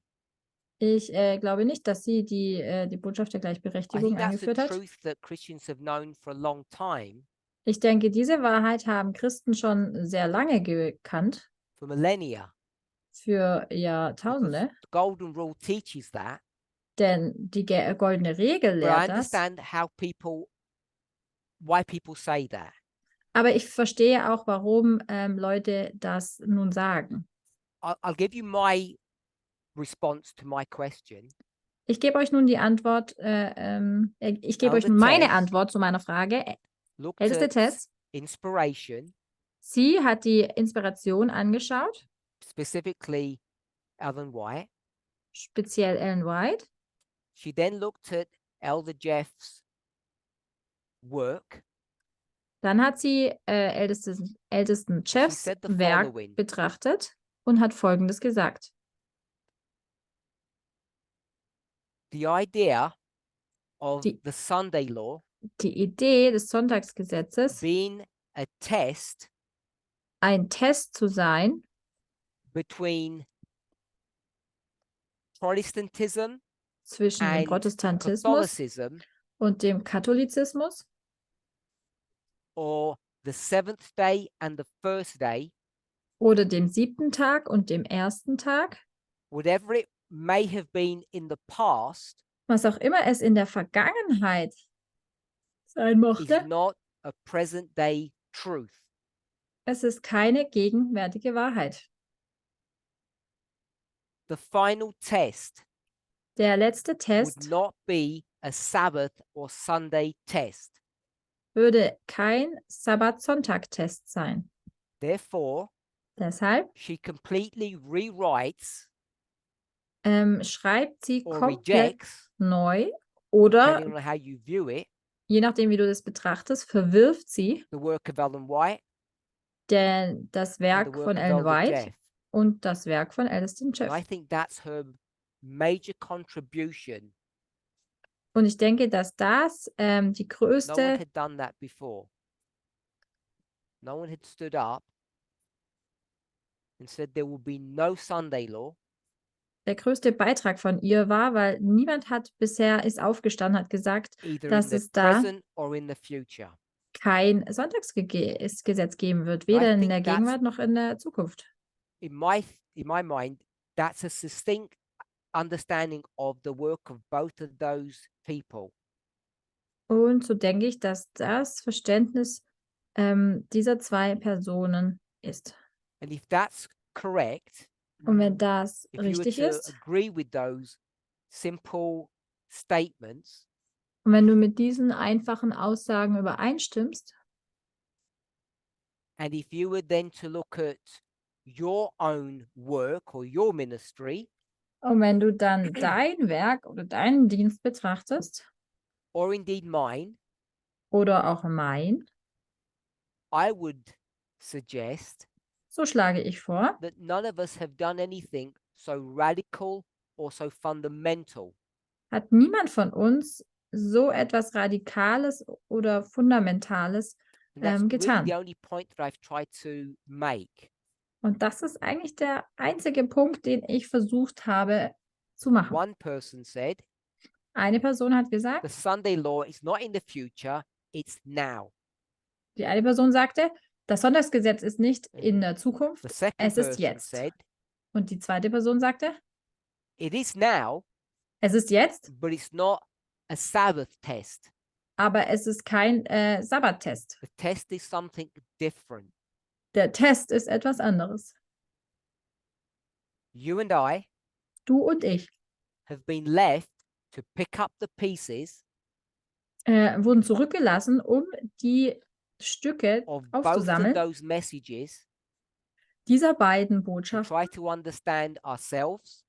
Ich glaube nicht, dass sie die Botschaft der I Gleichberechtigung think that's the eingeführt hat. truth that Christians have known for a long time, Ich denke, diese Wahrheit haben Christen schon sehr lange gekannt, for millennia. für Because Jahrtausende. the golden rule teaches that. Denn die goldene Regel But I lehrt das. understand why people say that. Aber ich verstehe auch, warum Leute das nun sagen. I'll give you my response to my question. Ich gebe euch nun die Antwort, ich gebe euch Elder nun meine Tess Antwort zu meiner Frage. Looked Älteste at Tess, inspiration, sie hat die Inspiration angeschaut, specifically Ellen White. speziell Ellen White. She then looked at Elder Jeff's work. Dann hat sie ältesten Chefs said the Werk following. betrachtet und hat Folgendes gesagt. The idea of Die- the Sunday law Die Idee des Sonntagsgesetzes, being a test ein Test zu sein between Protestantism zwischen dem and Protestantismus Catholicism, und dem Katholizismus or the seventh day and the first day, oder dem 7. Tag und dem 1. Tag, whatever it may have been in the past, was auch immer es in der Vergangenheit sein is mochte, not a present day truth. es ist keine gegenwärtige Wahrheit. The final test Der letzte would Test not be a Sabbath or Sunday test. würde kein Sabbat-Sonntag-Test sein. Therefore, Deshalb she completely rewrites schreibt sie or komplett rejects, neu oder, depending on how you view it, je nachdem, wie du das betrachtest, verwirft sie the work of Ellen White das and the Werk work von of Ellen Elder White Jeff. und das Werk von ältesten And I Jeff. think that's her major contribution. Und ich denke, dass das die No one größte, had done that before. No one had stood up and said there will be no Sunday law. der größte Beitrag von ihr war, weil niemand ist aufgestanden, hat gesagt, Either dass in the es da present or in the future. kein Sonntagsgesetz geben wird, I weder in think der that's- Gegenwart noch in der Zukunft. In my mind, that's a succinct understanding of the work of both of those people. Und so denke ich, dass das Verständnis dieser zwei Personen ist. And if that's correct, Und wenn das if you were richtig to ist, agree with those simple statements, und wenn du mit diesen einfachen Aussagen übereinstimmst, and if you were then to look at your own work or your ministry, und wenn du dann dein Werk oder deinen Dienst betrachtest, or indeed mine, oder auch mein, I would suggest so schlage ich vor, that none of us have done anything so radical or so fundamental hat niemand von uns so etwas Radikales oder Fundamentales And that's really getan. the only point that I've tried to make. Und das ist eigentlich der einzige Punkt, den ich versucht habe zu machen. One person said, Eine Person hat the gesagt, Sunday law is not in the future, it's now. die eine Person sagte, das Sonntagsgesetz ist nicht in der The Zukunft, second es ist person jetzt. said, Und die zweite Person sagte, it is now, es ist jetzt, but it's not a Sabbath test. aber es ist kein Sabbattest. The test is something different. Der Test ist etwas anderes. You and I Du und ich have been left to pick up the pieces wurden zurückgelassen, um die Stücke of both of aufzusammeln, those messages dieser beiden to Botschaften, try to understand ourselves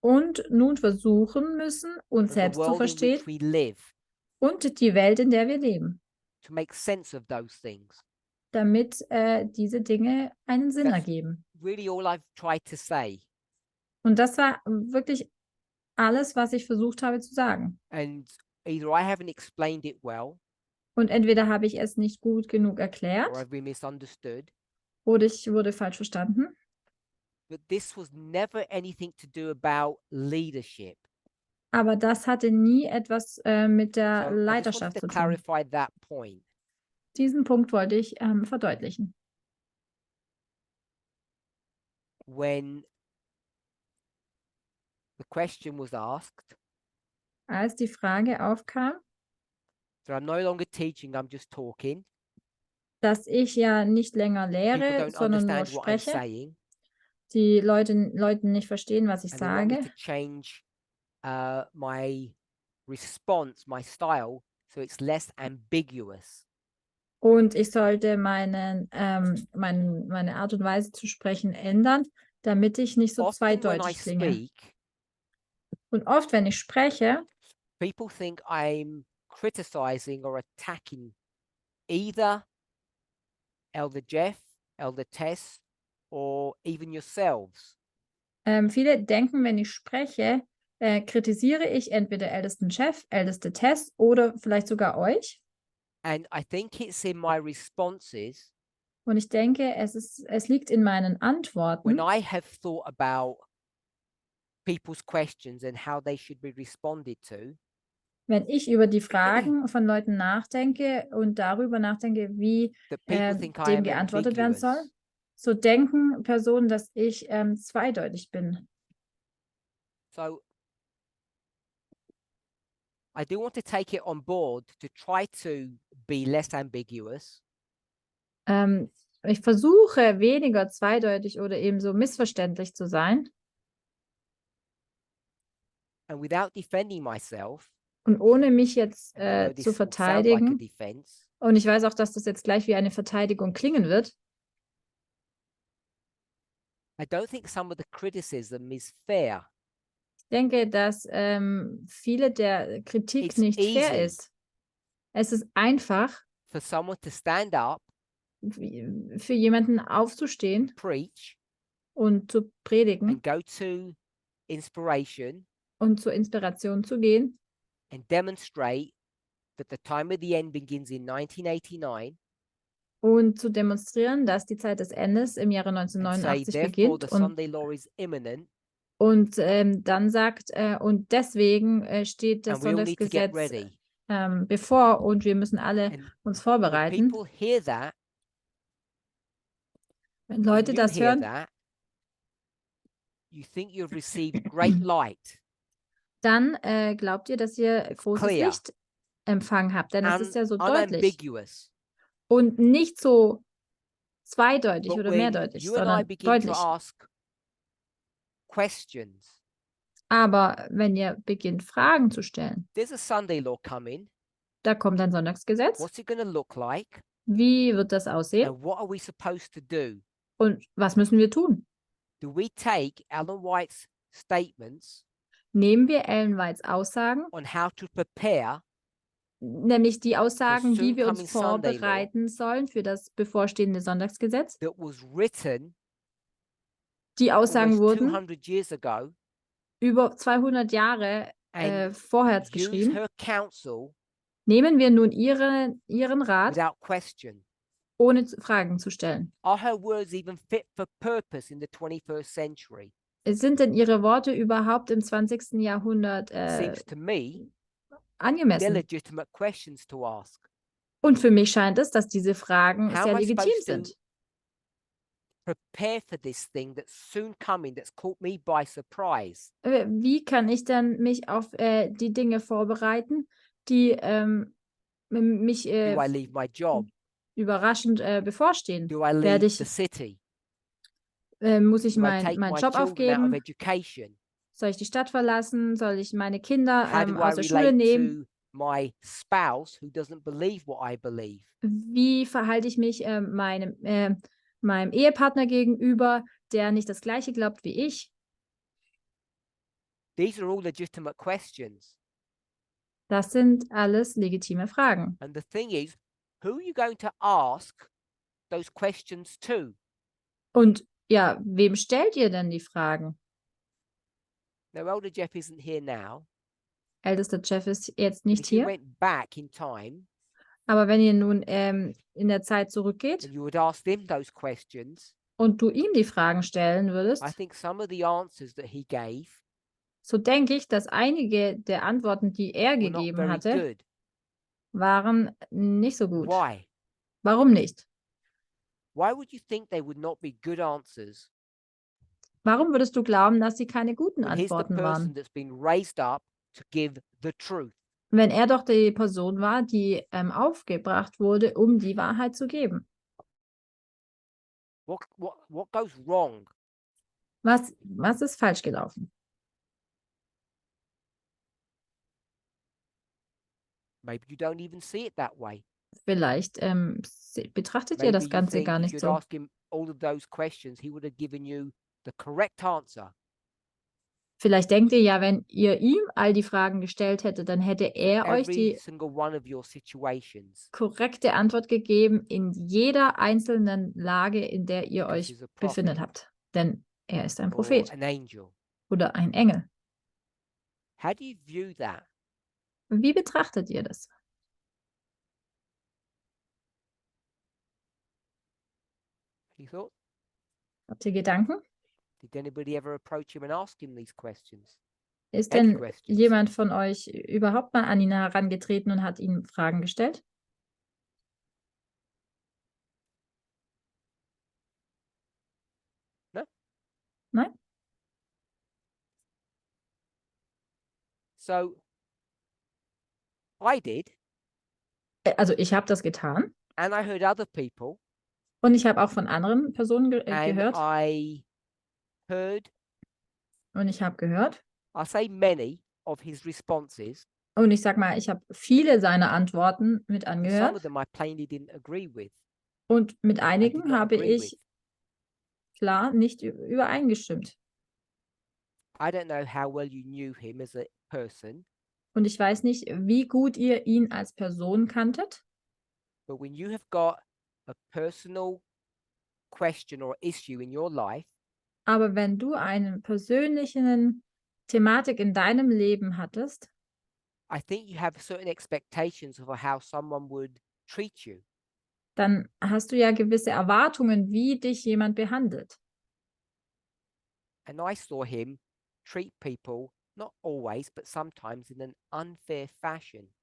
und nun versuchen müssen, uns and the selbst zu world in verstehen which we live, und die Welt, in der wir leben, to make sense of those things. damit diese Dinge einen Sinn That's ergeben. really all I've tried to say. Und das war wirklich alles, was ich versucht habe zu sagen. And either I haven't explained it well Und entweder habe ich es nicht gut genug or erklärt I've been misunderstood. oder ich wurde falsch verstanden. But this was never anything to do about leadership. Aber das hatte nie etwas mit der So I just wanted Leiterschaft to zu tun. clarify that point. Diesen Punkt wollte ich verdeutlichen. When the question was asked Als die Frage aufkam, that I'm no longer teaching, I'm just talking. dass ich ja nicht länger People lehre, don't sondern nur understand what I'm spreche, saying, die Leute nicht verstehen, was ich and they want me sage, to change my response, my style, so it's less ambiguous. und ich sollte meine Art und Weise zu sprechen ändern, damit ich nicht so Often when I zweideutig klinge. speak, Und oft, wenn ich spreche, people think I'm criticizing or attacking either Elder Jeff, Elder Tess, or even yourselves. viele denken, wenn ich spreche, kritisiere ich entweder ältesten Chef, älteste Tess oder vielleicht sogar euch. And I think it's in my responses Und ich denke, es liegt in meinen Antworten, when I have thought about people's questions and how they should be responded to. wenn ich über die Fragen von Leuten nachdenke und darüber nachdenke, wie That people think I dem am geantwortet werden soll, ambiguous. so denken Personen, dass ich zweideutig bin. So I do want to take it on board to try to be less ambiguous. Ich versuche, weniger zweideutig oder eben so missverständlich zu sein. And without defending myself, Und ohne mich jetzt and I know zu this will sound like a verteidigen, defense, und ich weiß auch, dass das jetzt gleich wie eine Verteidigung klingen wird, I don't think some of the criticism is fair. ich denke, dass viele der Kritik It's nicht fair easy. ist. Es ist einfach, For someone to stand up, für jemanden aufzustehen preach, und zu predigen and go to inspiration und zur Inspiration zu gehen and demonstrate that the time of the end begins in 1989 und zu demonstrieren, dass die Zeit des Endes im Jahre and say, 1989 therefore, beginnt the und Sunday law is imminent dann sagt, und deswegen steht das and we all need to get Sonntagsgesetz ready. bevor und wir müssen alle And uns when vorbereiten. people hear that, Wenn when Leute you das hear hören, that, you think you've received great light, dann glaubt ihr, dass ihr It's großes clear. Licht empfangen habt, denn es ist ja so deutlich unambiguous. und nicht so zweideutig But oder when mehrdeutig, you and I sondern begin to deutlich. ask questions, Aber wenn ihr beginnt, Fragen zu stellen, there's a Sunday law coming. da kommt ein Sonntagsgesetz. What's it going to look like? Wie wird das aussehen? And what are we supposed to do? Und was müssen wir tun? Do we take Ellen White's statements Nehmen wir Ellen Whites Aussagen, on how to prepare nämlich die Aussagen, wie soon wir uns coming Sunday law vorbereiten sollen für das bevorstehende Sonntagsgesetz? that was written Die Aussagen almost wurden 200 years ago über 200 Jahre and vorwärts use geschrieben. her counsel Nehmen wir nun ihren Rat, without question. ohne Fragen zu stellen. Are her words even fit for purpose in the 21st century? Sind denn ihre Worte überhaupt im 20. Jahrhundert Seems to me they're angemessen? legitimate questions to ask. Und für mich scheint es, dass diese Fragen How sehr am I legitim supposed to sind. prepare for this thing that's soon coming, that's caught me by surprise? Wie kann ich dann mich auf die Dinge vorbereiten, die mich Do I leave my job? überraschend bevorstehen? Do I Werde leave ich, the city? muss ich Do I take meinen my Job children out of aufgeben? education? Soll ich die Stadt verlassen? Soll ich meine Kinder How do I aus der Schule relate nehmen? to my spouse who doesn't believe what I believe? Wie verhalte ich mich meinem Ehepartner gegenüber, der nicht das Gleiche glaubt wie ich? These are all legitimate questions. Das sind alles legitime Fragen. And the thing is, who are you going to ask those questions to? Und ja, wem stellt ihr denn die Fragen? Now, Elder Jeff isn't here now. Ältester Jeff ist jetzt But nicht if you hier. went back in time Aber wenn ihr nun in der Zeit zurückgeht and you would ask them those questions, und du ihm die Fragen stellen I würdest, think some of the answers that he gave so denke ich, dass einige der Antworten, die er were not gegeben very hatte, good. waren nicht so gut. Why? Warum nicht? Why would you think they would not be good answers Warum würdest du glauben, dass sie keine guten when he's the Antworten person waren? that's been raised up to give the truth? Wenn er doch die Person war, die aufgebracht wurde, um die Wahrheit zu geben. What goes wrong? Was ist falsch gelaufen? Maybe you don't even see it that way. Vielleicht betrachtet ihr Maybe das you Ganze think gar if nicht you'd so. asked him all of those questions, he would have given you the correct answer. Vielleicht denkt ihr ja, wenn ihr ihm all die Fragen gestellt hättet, dann hätte er euch Every die single one of your situations. korrekte Antwort gegeben in jeder einzelnen Lage, in der ihr Because euch he's a befindet prophet habt. Denn er ist ein or Prophet an angel. oder ein Engel. How do you view that? Wie betrachtet ihr das? Any thoughts? Habt ihr Gedanken? Did anybody ever approach him and ask him these questions? Ist Any denn questions? jemand von euch überhaupt mal an ihn herangetreten und hat ihm Fragen gestellt? No? Nein? So I did, Also ich habe das getan and I heard other people, und ich habe auch von anderen Personen and gehört I heard, und ich habe gehört I'll say many of his responses, und ich sag mal, ich habe viele seiner Antworten mit and some of angehört them I plainly didn't agree with. und mit I did einigen not habe agree ich with. klar nicht übereingestimmt. I don't know how well you knew him as a person, Und ich weiß nicht, wie gut ihr ihn als Person kanntet, but when you have got a personal question or issue in your life, aber wenn du eine persönliche Thematik in deinem Leben hattest, I think you have certain expectations of how someone would treat you. dann hast du ja gewisse Erwartungen, wie dich jemand behandelt. And I saw him treat people, not always, but sometimes in an unfair fashion.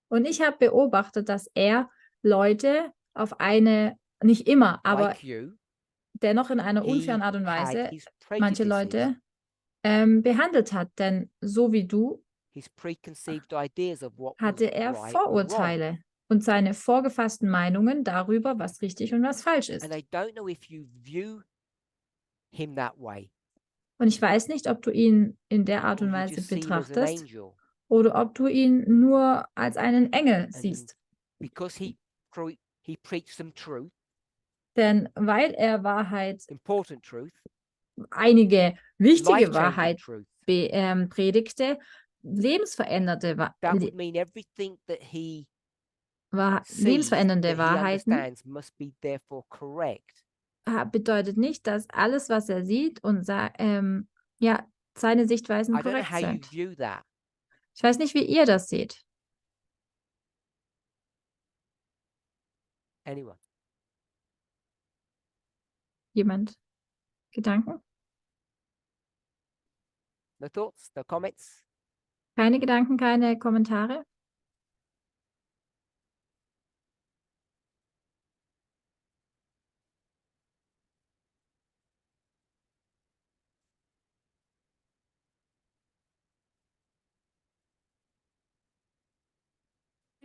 Und ich habe beobachtet, dass er Leute auf eine, nicht immer, aber Like you, dennoch in einer he unfairen Art und had Weise his manche prejudices, Leute behandelt hat. Denn so wie du his preconceived ideas of what was hatte er right and wrong. Vorurteile und seine vorgefassten Meinungen darüber, was richtig und was falsch ist. And I don't know if you view him that way, Und ich weiß nicht, ob du ihn in der Art or und you Weise just see him as an betrachtest angel. oder ob du ihn nur als einen Engel And siehst. because he preached some truth, Denn weil er Wahrheit, important truth, einige wichtige life-changing Wahrheit truth, predigte, lebensveränderte, that would mean everything that he sees, lebensverändernde that he Wahrheiten understands, must be therefore correct. bedeutet nicht, dass alles, was er sieht und ja, seine Sichtweisen I don't know korrekt how you sind. view that. Ich weiß nicht, wie ihr das seht. Anyone? Jemand? Gedanken? No thoughts? No comments? Keine Gedanken, keine Kommentare?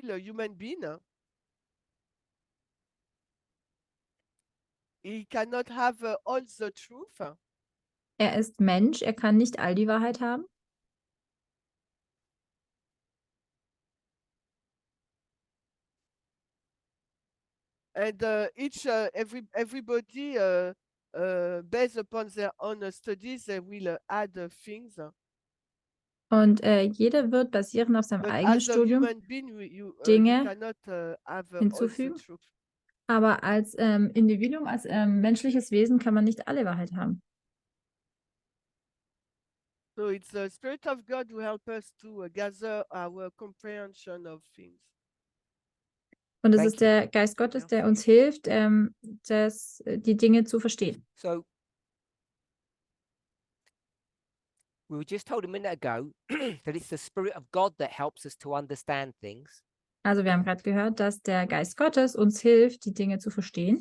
A human being, he cannot have all the truth. Er ist Mensch, er kann nicht all die Wahrheit haben. And everybody, based upon their own studies, they will add things. Und jeder wird basierend auf seinem But eigenen as a Studium human being, you Dinge cannot have all the hinzufügen. truth. Aber als Individuum, als menschliches Wesen kann man nicht alle Wahrheit haben. So it's the Spirit of God who help us to gather our comprehension of things. Und es Thank ist you. der Geist Gottes, Ja. der uns hilft, die Dinge zu verstehen. So we were just told a minute ago that it's the Spirit of God that helps us to understand things. Also wir haben gerade gehört, dass der Geist Gottes uns hilft, die Dinge zu verstehen.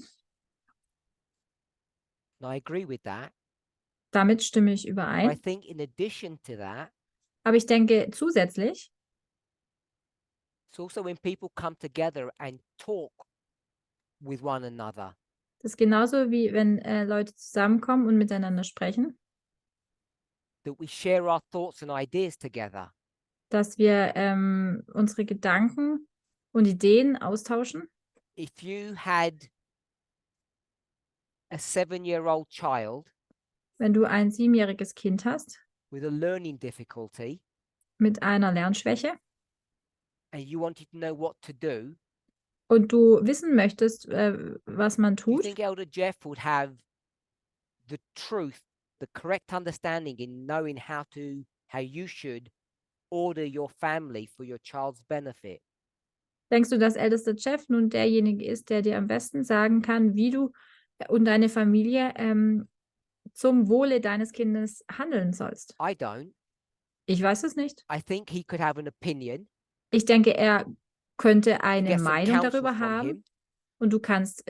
And I agree with that. Damit stimme ich But I überein. think in addition to that, Aber ich denke zusätzlich, it's also when people come together and talk with one another. das ist genauso wie wenn Leute zusammenkommen und miteinander sprechen, That we share our thoughts and ideas together. dass wir unsere Gedanken und Ideen austauschen. If you had a 7-year-old child Wenn du ein 7-jähriges Kind hast with a learning difficulty mit einer Lernschwäche and you wanted to know what to do, und du wissen möchtest, was man do you tut, think Elder Jeff would have the truth, the correct understanding in knowing how you should order your family for your child's benefit? denkst du, dass ältester Jeff nun derjenige ist, der dir am besten sagen kann, wie du und deine Familie zum Wohle deines Kindes handeln sollst? I don't. Ich weiß es nicht. I think he could have an opinion. Ich denke, er könnte You eine get some Meinung counsel darüber from haben him. und du kannst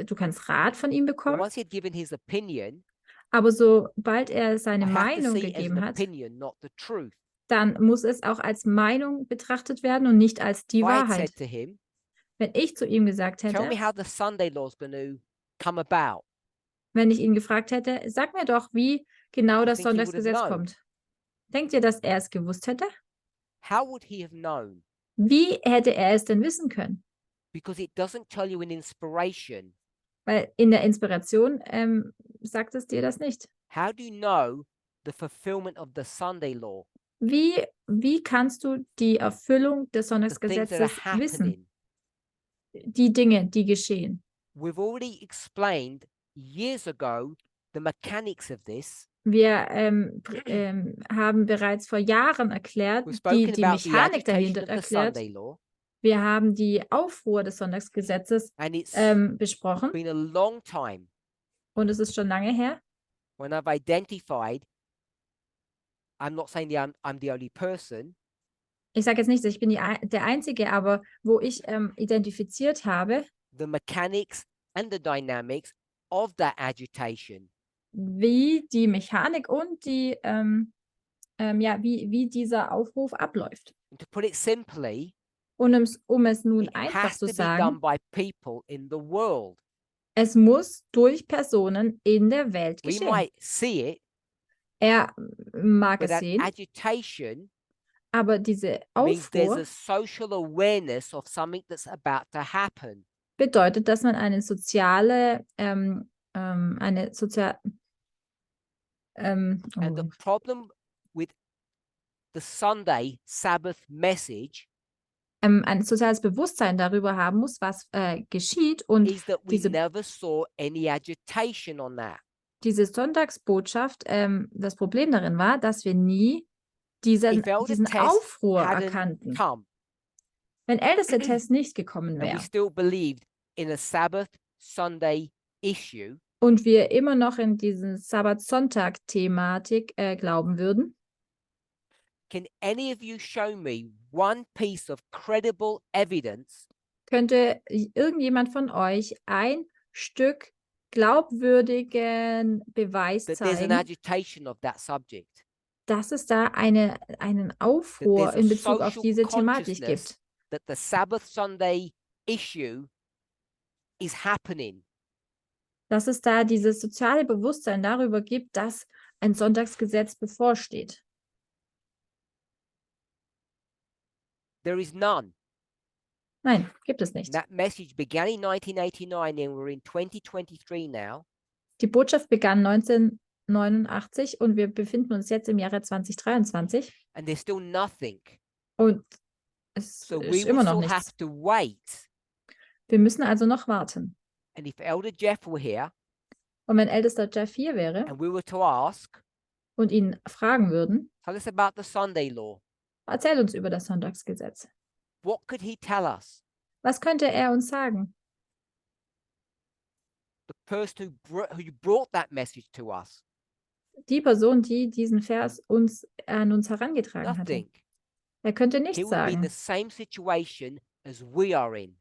Rat von ihm But bekommen. once he had given his opinion, Aber sobald er seine I have to Meinung see it as an gegeben hat, opinion, not the truth. dann muss es auch als Meinung betrachtet werden und nicht als die If I had Wahrheit. said to him, Wenn ich zu ihm gesagt tell me hätte, how the Sunday law is going to come about, wenn ich ihn gefragt hätte, sag mir doch, wie genau You das think he would have Sonntagsgesetz known? kommt. Denkt ihr, dass er es gewusst hätte? how would he have known? Wie hätte er es denn wissen können? Because it doesn't tell you in inspiration. Weil in der Inspiration sagt es dir das nicht. How do you know the fulfillment of the Sunday law? Wie kannst du die Erfüllung des The things that Sonntagsgesetzes are wissen? happening. Die Dinge, die geschehen. We've already explained years ago the mechanics of this. Wir haben bereits vor Jahren erklärt, We've spoken die about the Mechanik agitation dahinter of the erklärt. Sunday law, Wir haben die Aufruhr des Sonntagsgesetzes and it's besprochen been a long time und es ist schon lange her. when I've identified. I'm not saying I'm the only person, Ich sage jetzt nicht, ich bin der Einzige, aber wo ich identifiziert habe, the mechanics and the dynamics of that agitation. wie die Mechanik und die, wie dieser Aufruf abläuft. And to put it simply, Und um es nun it einfach has zu to be done sagen, by people in the world. es muss durch Personen in der Welt We geschehen. might see it, Er mag but es that sehen, agitation aber diese means there's Aufruhr a social awareness of something that's about to happen. bedeutet, dass man eine soziale, And the problem with the Sunday Sabbath message ein soziales Bewusstsein darüber haben muss, was geschieht. Und is that we diese, never saw any agitation on that. diese Sonntagsbotschaft, das Problem darin war, dass wir nie diesen If Elder Tess Aufruhr hadn't erkannten. come Wenn ältester Tess nicht gekommen and we wäre still believed in a Sabbath Sunday issue, und wir immer noch in diese Sabbat-Sonntag-Thematik glauben würden, can any of you show me one piece of credible evidence könnte irgendjemand von euch ein Stück glaubwürdigen Beweis that there's an zeigen, agitation of that subject? dass es da einen That Aufruhr there's a in Bezug auf social diese Thematik consciousness gibt, that the Sabbath Sunday issue is happening? dass es da dieses soziale Bewusstsein darüber gibt, dass ein Sonntagsgesetz bevorsteht. There is none. Nein, gibt es And nicht. that message began in 1989 and we're in 2023 now. Die Botschaft begann 1989 und wir befinden uns jetzt im Jahre 2023 And there's still nothing. und es So we ist will immer noch still nichts. have to wait. Wir müssen also noch warten. And if Elder Jeff were here Und wenn ältester Jeff hier wäre and we were to ask, und ihn fragen würden, tell us about the Sunday law, erzähl uns über das Sonntagsgesetz. what could he tell us? Was könnte er uns sagen? The person who brought that message to us? Die Person, die diesen Vers an uns herangetragen hatte. Nothing. Er könnte He nichts would be in the sagen. same situation as we are in.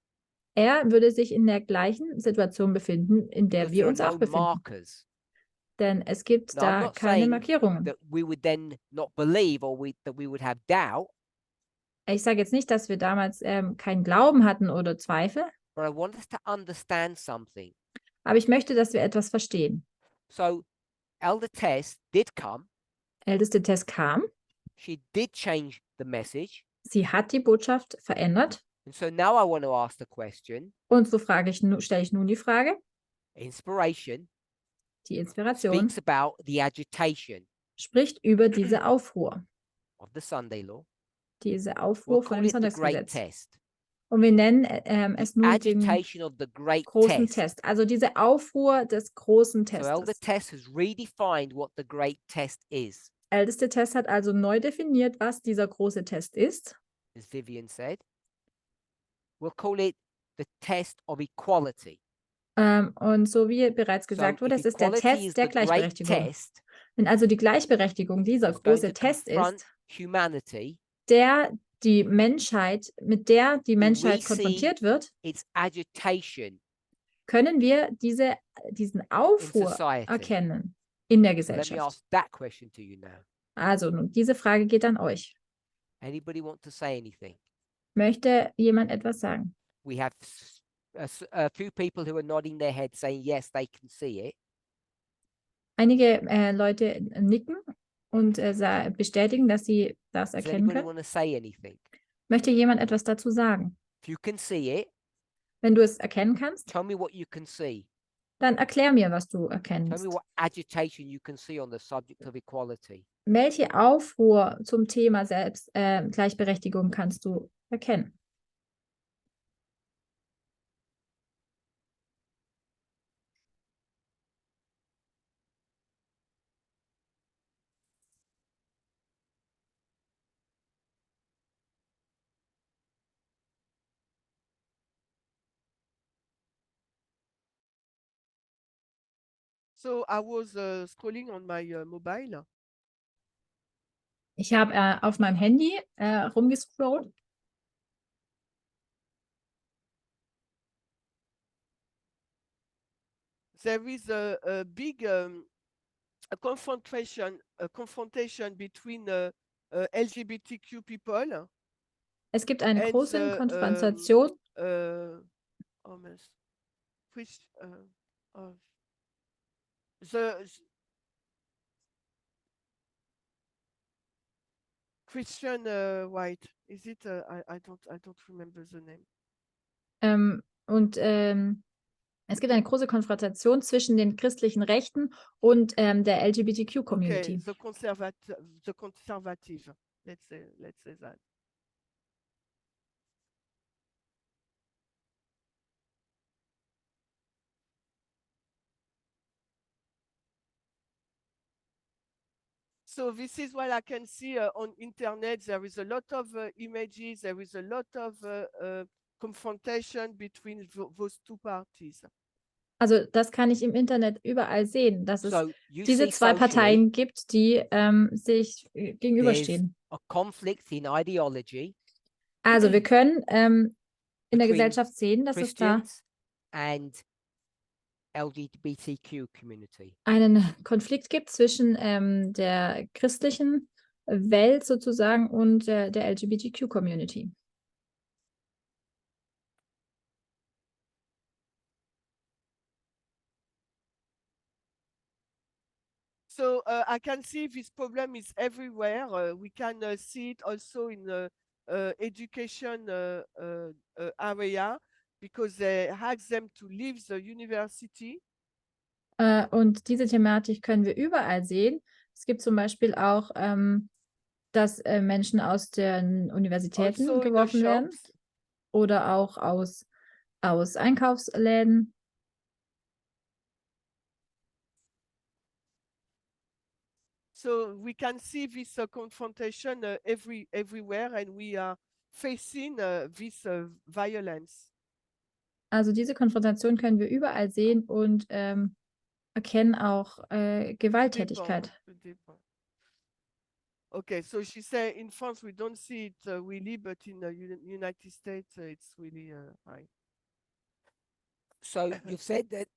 Er würde sich in der gleichen Situation befinden, in der Because wir there uns are auch no befinden. markers. Denn es gibt Now, I'm da not keine saying Markierungen. that we would then not believe or that we would have doubt, Ich sage jetzt nicht, dass wir damals keinen Glauben hatten oder Zweifel, but I want us to understand something. aber ich möchte, dass wir etwas verstehen. So, Elder Tess did come. Älteste Tess kam, She did change the message. sie hat die Botschaft verändert And so now I want to ask the question, und so stelle ich nun die Frage, inspiration die Inspiration speaks about the agitation spricht über diese Aufruhr, of the Sunday law. diese We'll Aufruhr von call dem it the great Sonntagsgesetz. test. Und wir nennen es The nun den agitation of the great großen test. Test, also diese Aufruhr des großen So Elder Testes. Tess has redefined what the great test is, Älteste Tess hat also neu definiert, was dieser große Test ist. as Vivian said. We'll call it the test of equality. Und so wie bereits So gesagt wurde, if es ist der equality is Test der the great Gleichberechtigung. test, Wenn also die Gleichberechtigung dieser it's going große to Test confront ist, humanity, mit der die do we Menschheit see konfrontiert wird, its agitation können wir diesen in Aufruhr society? erkennen in der So let me Gesellschaft. ask that question to you now. Also nun, diese Frage geht an euch. Anybody want to say anything? Möchte jemand etwas sagen? We have a few people who are nodding their head saying yes, they can see it. Einige Leute nicken und bestätigen, dass sie das Does erkennen anybody können. want to say anything? Möchte jemand etwas dazu sagen? If you can see it, Wenn du es erkennen kannst, tell me what you can see. dann erklär mir, was du Tell erkennst. me what agitation you can see on the subject of equality. Welche Aufruhr zum Thema Gleichberechtigung kannst du erkennen? So I was scrolling on my mobile. Ich habe auf meinem Handy rumgescrollt. There is a big a confrontation between LGBTQ people Es gibt eine and große the, Konfrontation almost the Christian white. Is it? I don't remember the name. und es gibt eine große Konfrontation zwischen den christlichen Rechten und der Okay, LGBTQ-Community. the conservative. Let's say that. So this is what I can see on internet. There is a lot of images. There is a lot of confrontation between those two parties. Also das kann ich im Internet überall sehen, dass es So you diese see zwei socially, Parteien gibt, die sich there's gegenüberstehen. a conflict in ideology Also wir können in der between Gesellschaft sehen, dass es da Christians and LGBTQ community. einen Konflikt gibt zwischen der christlichen Welt sozusagen und der LGBTQ-Community. So I can see this problem is everywhere. We can see it also in the education area, because they ask them to leave the university. Und diese Thematik können wir überall sehen. Es gibt zum Beispiel auch, dass Menschen aus den Universitäten Also in the geworfen werden shops. oder auch aus Einkaufsläden. So we can see this confrontation everywhere, and we are facing this violence. Also diese Konfrontation können wir überall sehen und erkennen auch Gewalttätigkeit. Zudem. Okay, so she said in France we don't see it really, but in the United States it's really high. So you've said that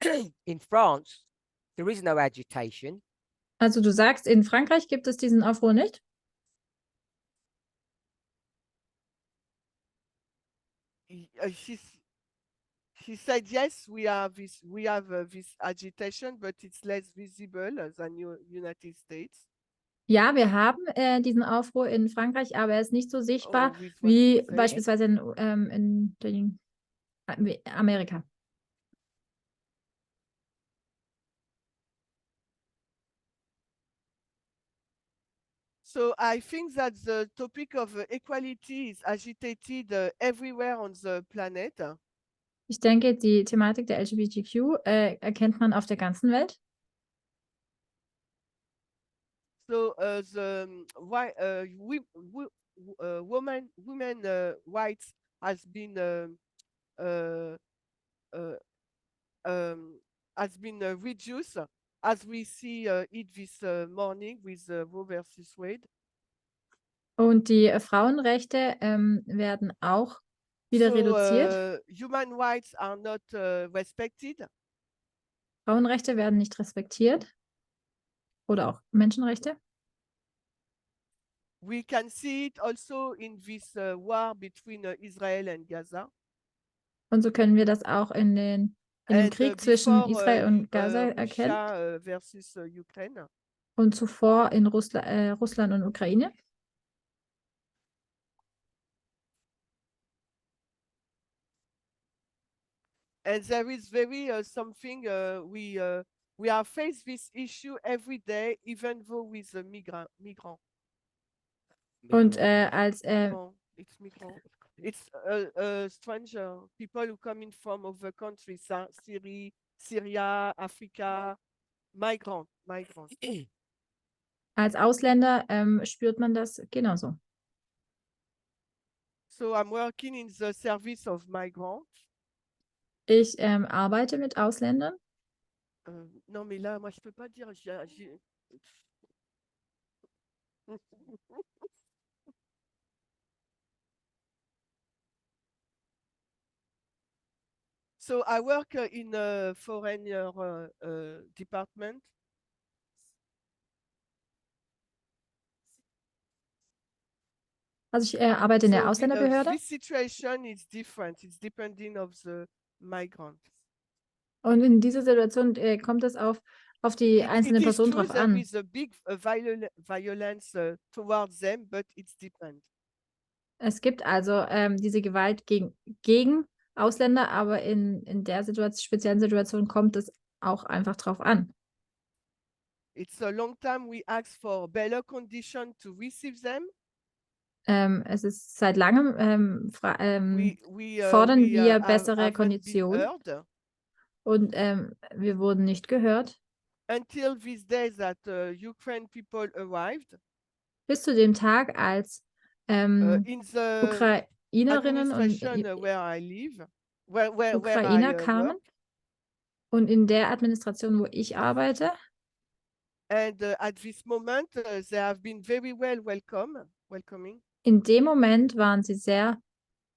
in France there is no agitation. Also du sagst, in Frankreich gibt es diesen Aufruhr nicht? She said yes, we have this agitation, but it's less visible than United States. Ja, wir haben diesen Aufruhr in Frankreich, aber er ist nicht so sichtbar with what wie you say. beispielsweise in Amerika. So I think that the topic of equality is agitated everywhere on the planet. Ich denke, die Thematik der LGBTQ erkennt man auf der ganzen Welt. So women rights has been reduced, as we see it this morning with Roe versus Wade. Und die Frauenrechte werden auch wieder reduziert. Human rights are not respected. Frauenrechte werden nicht respektiert. Oder auch Menschenrechte. We can see it also in this war between Israel and Gaza. Und so können wir das auch in dem Krieg zwischen Israel und Gaza erkennen. Russia versus Ukraine. Und zuvor in Russland und Ukraine. And there is very something we are faced this issue every day, even though with a migrant. Und als It's migrant. It's stranger people who come in from other countries, Syria, Africa, migrant. als Ausländer spürt man das genauso. So I'm working in the service of migrants. Ich arbeite mit Ausländern. Non, mais là, moi, je peux pas dire. So I work in a foreigner department. Also ich arbeite in der Ausländerbehörde. This situation is different. It's depending of the migrant. Und in dieser Situation kommt es auf die einzelne Person drauf an. There is a big violence towards them, but it's depend. Es gibt also diese Gewalt gegen Ausländer, aber in der speziellen Situation kommt es auch einfach drauf an. It's a long time we ask for better condition to receive them. Es ist seit langem fordern wir bessere Konditionen. Und wir wurden nicht gehört. until this day that Ukraine people arrived Bis zu dem Tag, als in the Ukrainerinnen und administration where I live, where Ukrainer I kamen work. und in der Administration, wo ich arbeite. And at this moment, they have been very welcoming. In dem Moment waren sie sehr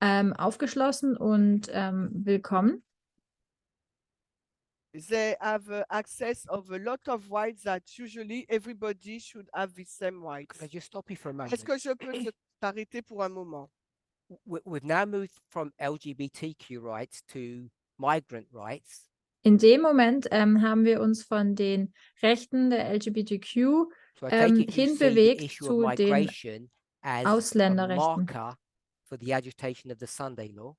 aufgeschlossen und willkommen. They have access of a lot of rights that usually everybody should have the same rights. Can I just stop you for a moment? Est-ce que je peux t'arrêter pour un moment? We've now moved from LGBTQ rights to migrant rights. In dem Moment haben wir uns von den Rechten der LGBTQ So I take it you see the hinbewegt issue zu of den migration as a Ausländerrechten. marker for the agitation of the Sunday law.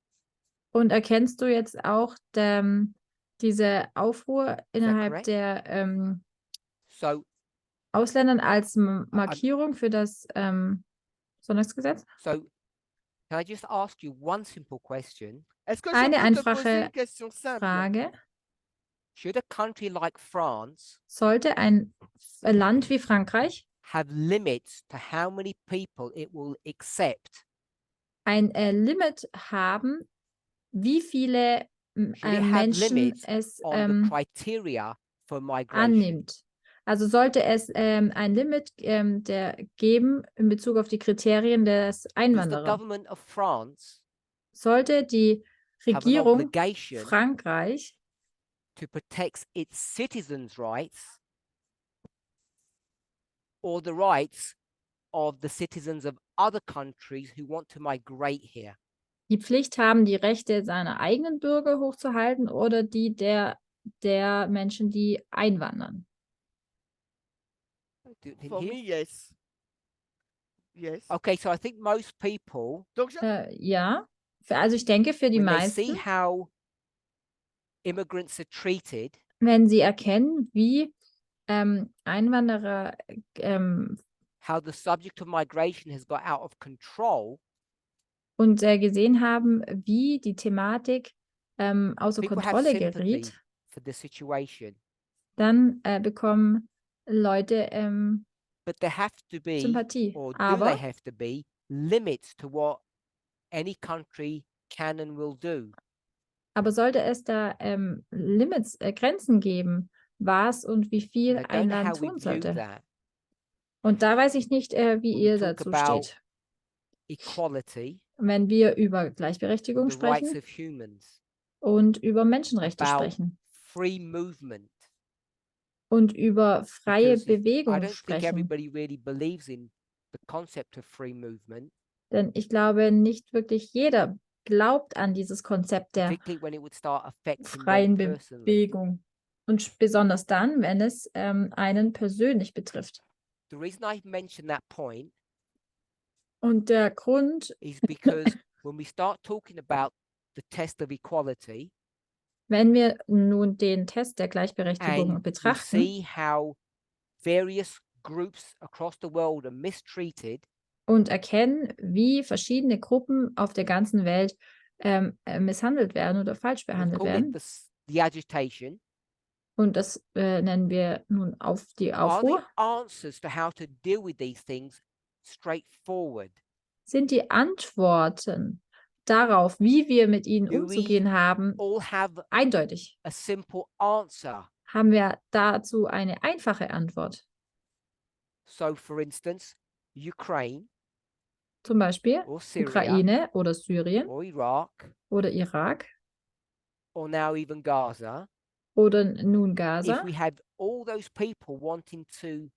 Und erkennst du jetzt auch diese Aufruhr innerhalb correct? der So Ausländern als Markierung für das Sonntagsgesetz? can I just ask you one simple question? Est-ce que je Eine peux te poser einfache une question simple? Frage. Should a country like France Sollte ein Land wie Frankreich have limits to how many people it will accept? ein Limit haben, wie viele Should it have Menschen limits es on the criteria for migration? annimmt? Also sollte es ein Limit geben in Bezug auf die Kriterien des Does the Einwanderers? government of France Sollte die have an Regierung obligation Frankreich to protect its citizens' rights or the rights of the citizens of other countries who want to migrate here? die Pflicht haben, die Rechte seiner eigenen Bürger hochzuhalten oder die der Menschen, die einwandern? Didn't For hear? me, yes. Yes. Okay, so I think most people, Donc, Ja, also ich denke, für die when they see meisten, how immigrants are treated, wenn sie erkennen, wie Einwanderer how the subject of migration has got out of control, und gesehen haben, wie die Thematik außer people have Kontrolle sympathy geriet, for the situation. dann bekommen Leute But there have to be, Sympathie. or do they Aber have to be, limits to what any country can and will do. sollte es da Limits, Grenzen geben, was und wie And viel I ein don't know Land how we tun view sollte? that. Und da weiß ich nicht, wie When we ihr talk dazu about steht. equality, Wenn wir über Gleichberechtigung the rights sprechen of humans, und über Menschenrechte about sprechen free movement, und über freie because I Bewegung don't think sprechen. everybody really believes in the concept of free movement, Denn ich glaube, nicht wirklich jeder glaubt an dieses Konzept der particularly when it would start affecting them freien personally. Bewegung. Und besonders dann, wenn es einen persönlich betrifft. The reason I mention that point Und der Grund, is because when we start talking about the test of equality wenn wir nun den Test der Gleichberechtigung and we betrachten see how various groups across the world are mistreated, und erkennen, wie verschiedene Gruppen auf der ganzen Welt misshandelt werden oder falsch we've behandelt called it werden, the agitation, und das nennen wir nun die are the Aufruhr, answers to how to deal with these things straightforward? sind die Antworten darauf, wie wir mit ihnen Do we umzugehen haben, all have eindeutig. a simple answer? Haben wir dazu eine einfache Antwort? So, for instance, Ukraine Zum Beispiel or Syria Ukraine oder Syrien or Iraq oder Irak or now even Gaza, oder nun if Gaza. we had all those people wanting to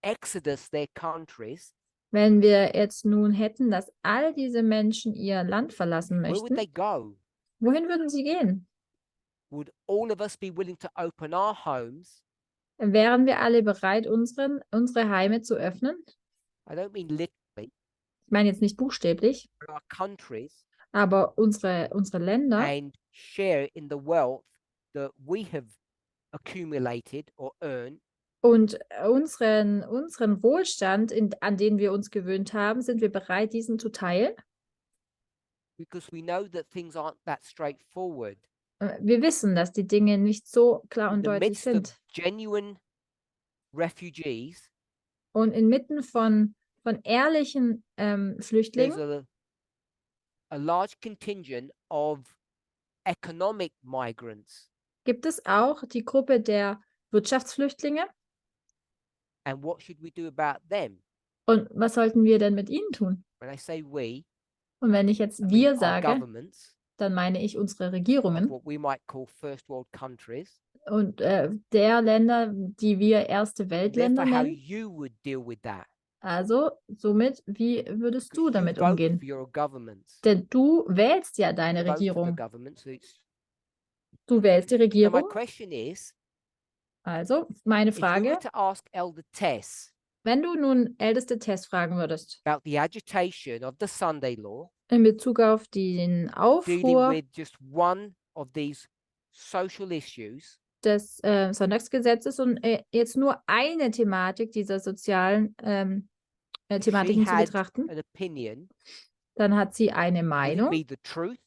exodus their countries, Wenn wir jetzt nun hätten, dass all diese Menschen ihr Land verlassen where would möchten, they go? wohin würden sie gehen? Would all of us be willing to open our homes? Wären wir alle bereit, unsere Heime zu öffnen? I don't mean literally, Ich meine jetzt nicht buchstäblich, but our countries, aber unsere Länder and share in the wealth that we have accumulated or earned, und unseren Wohlstand, an den wir uns gewöhnt haben, sind wir bereit, diesen zu teilen? because we know that things aren't that straightforward. Wir wissen, dass die Dinge nicht so klar In und the deutlich midst of sind. genuine refugees, und inmitten von ehrlichen there's Flüchtlingen a large contingent of economic migrants. gibt es auch die Gruppe der Wirtschaftsflüchtlinge. And what should we do about them? Und was sollten wir denn mit ihnen tun? When I say we, Und wenn ich jetzt I mean wir our sage, governments dann meine ich unsere of Regierungen what we might call first world countries. und der Länder, die wir erste Weltländer Therefore, how nennen. you would deal with that. Also somit, wie würdest du 'Cause you damit vote umgehen? for your governments. Denn du wählst ja You deine vote for the Regierung. government, so it's- Du wählst die Now my Regierung. question is, Also meine if we were Frage, to ask Elder Tess wenn du nun älteste Tess fragen würdest, about the agitation of the Sunday law, in Bezug auf den dealing Aufruhr with just one of these social issues, des Sonntagsgesetzes und jetzt nur eine Thematik dieser sozialen if she Thematiken zu had betrachten, an opinion, dann hat sie eine would it Meinung. be the truth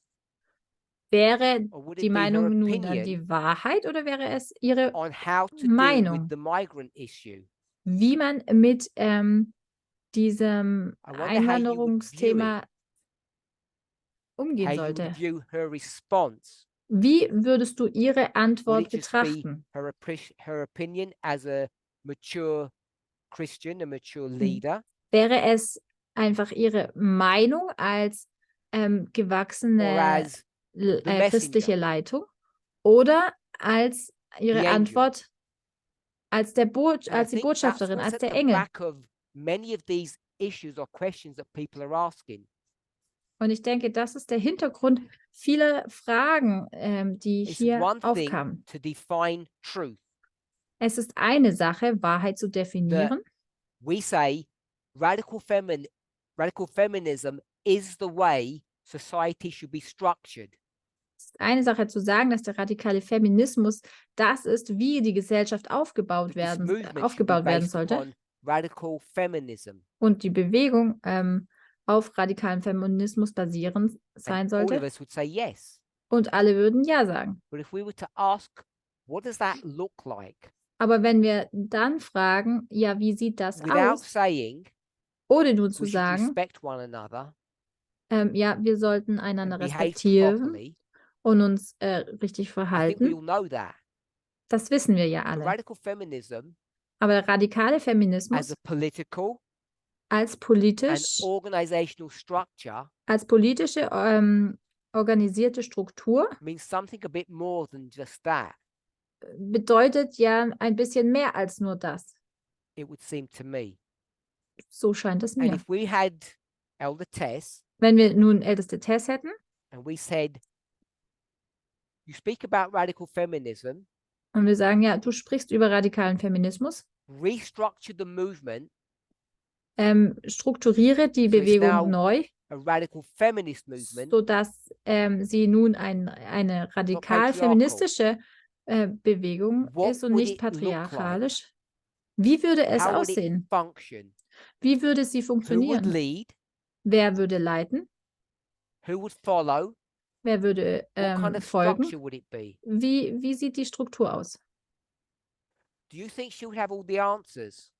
Wäre or would die it be her Meinung nun dann opinion die Wahrheit oder wäre es ihre, on how to deal with Meinung? the migrant issue? wie man mit diesem I wonder how you would view Einwanderungsthema umgehen How you would sollte? view her response? Wie würdest du ihre Would Antwort it just be betrachten? her opinion as a mature Christian, a mature leader? Wäre es einfach ihre Meinung als Or gewachsene as the christliche messenger, Leitung oder als ihre the angel? Antwort als And I als die think that's Botschafterin, what's als at der the Engel? back of many of these issues or questions that people are asking. Und ich denke, das ist der Hintergrund vieler Fragen, die It's hier one thing aufkamen. to define truth. Es ist eine Sache, Wahrheit zu definieren. We say radical feminism is the way society should be structured. Es ist eine Sache zu sagen, dass der radikale Feminismus das ist, wie die Gesellschaft aufgebaut That this werden movement should be based sollte. upon radical feminism. Und die Bewegung auf radikalen Feminismus basierend sein And all of sollte. us would say yes. Und alle würden ja sagen. But if we were to ask, what does that look like? Aber wenn wir dann fragen, ja, wie sieht das Without aus? saying Ohne nur zu we should sagen, respect one another ja, wir sollten and einander behave respektieren properly, und uns richtig I think we verhalten. all know that. Das wissen wir ja But alle. radical feminism Aber der radikale as Feminismus a political als and politisch, organizational structure als politische organisierte Struktur means something a bit more than just that, bedeutet ja ein bisschen mehr als nur das. it would seem to me. So scheint es And mir. if we had Elder Tess Wenn wir nun älteste Tess hätten and we said, you speak about radical feminism, und wir sagen, ja, du sprichst über radikalen Feminismus, restructure the movement, strukturiere die So it's Bewegung now neu, a radical feminist movement, sodass sie nun eine radikal feministische Bewegung What ist und would nicht it look like? patriarchalisch. Wie würde es how would it aussehen? function? Wie würde sie Who would funktionieren? lead? Wer würde leiten? Who would follow? Wer würde What kind of folgen? structure would it be? Wie sieht die Struktur aus? Do you think she would have all the answers?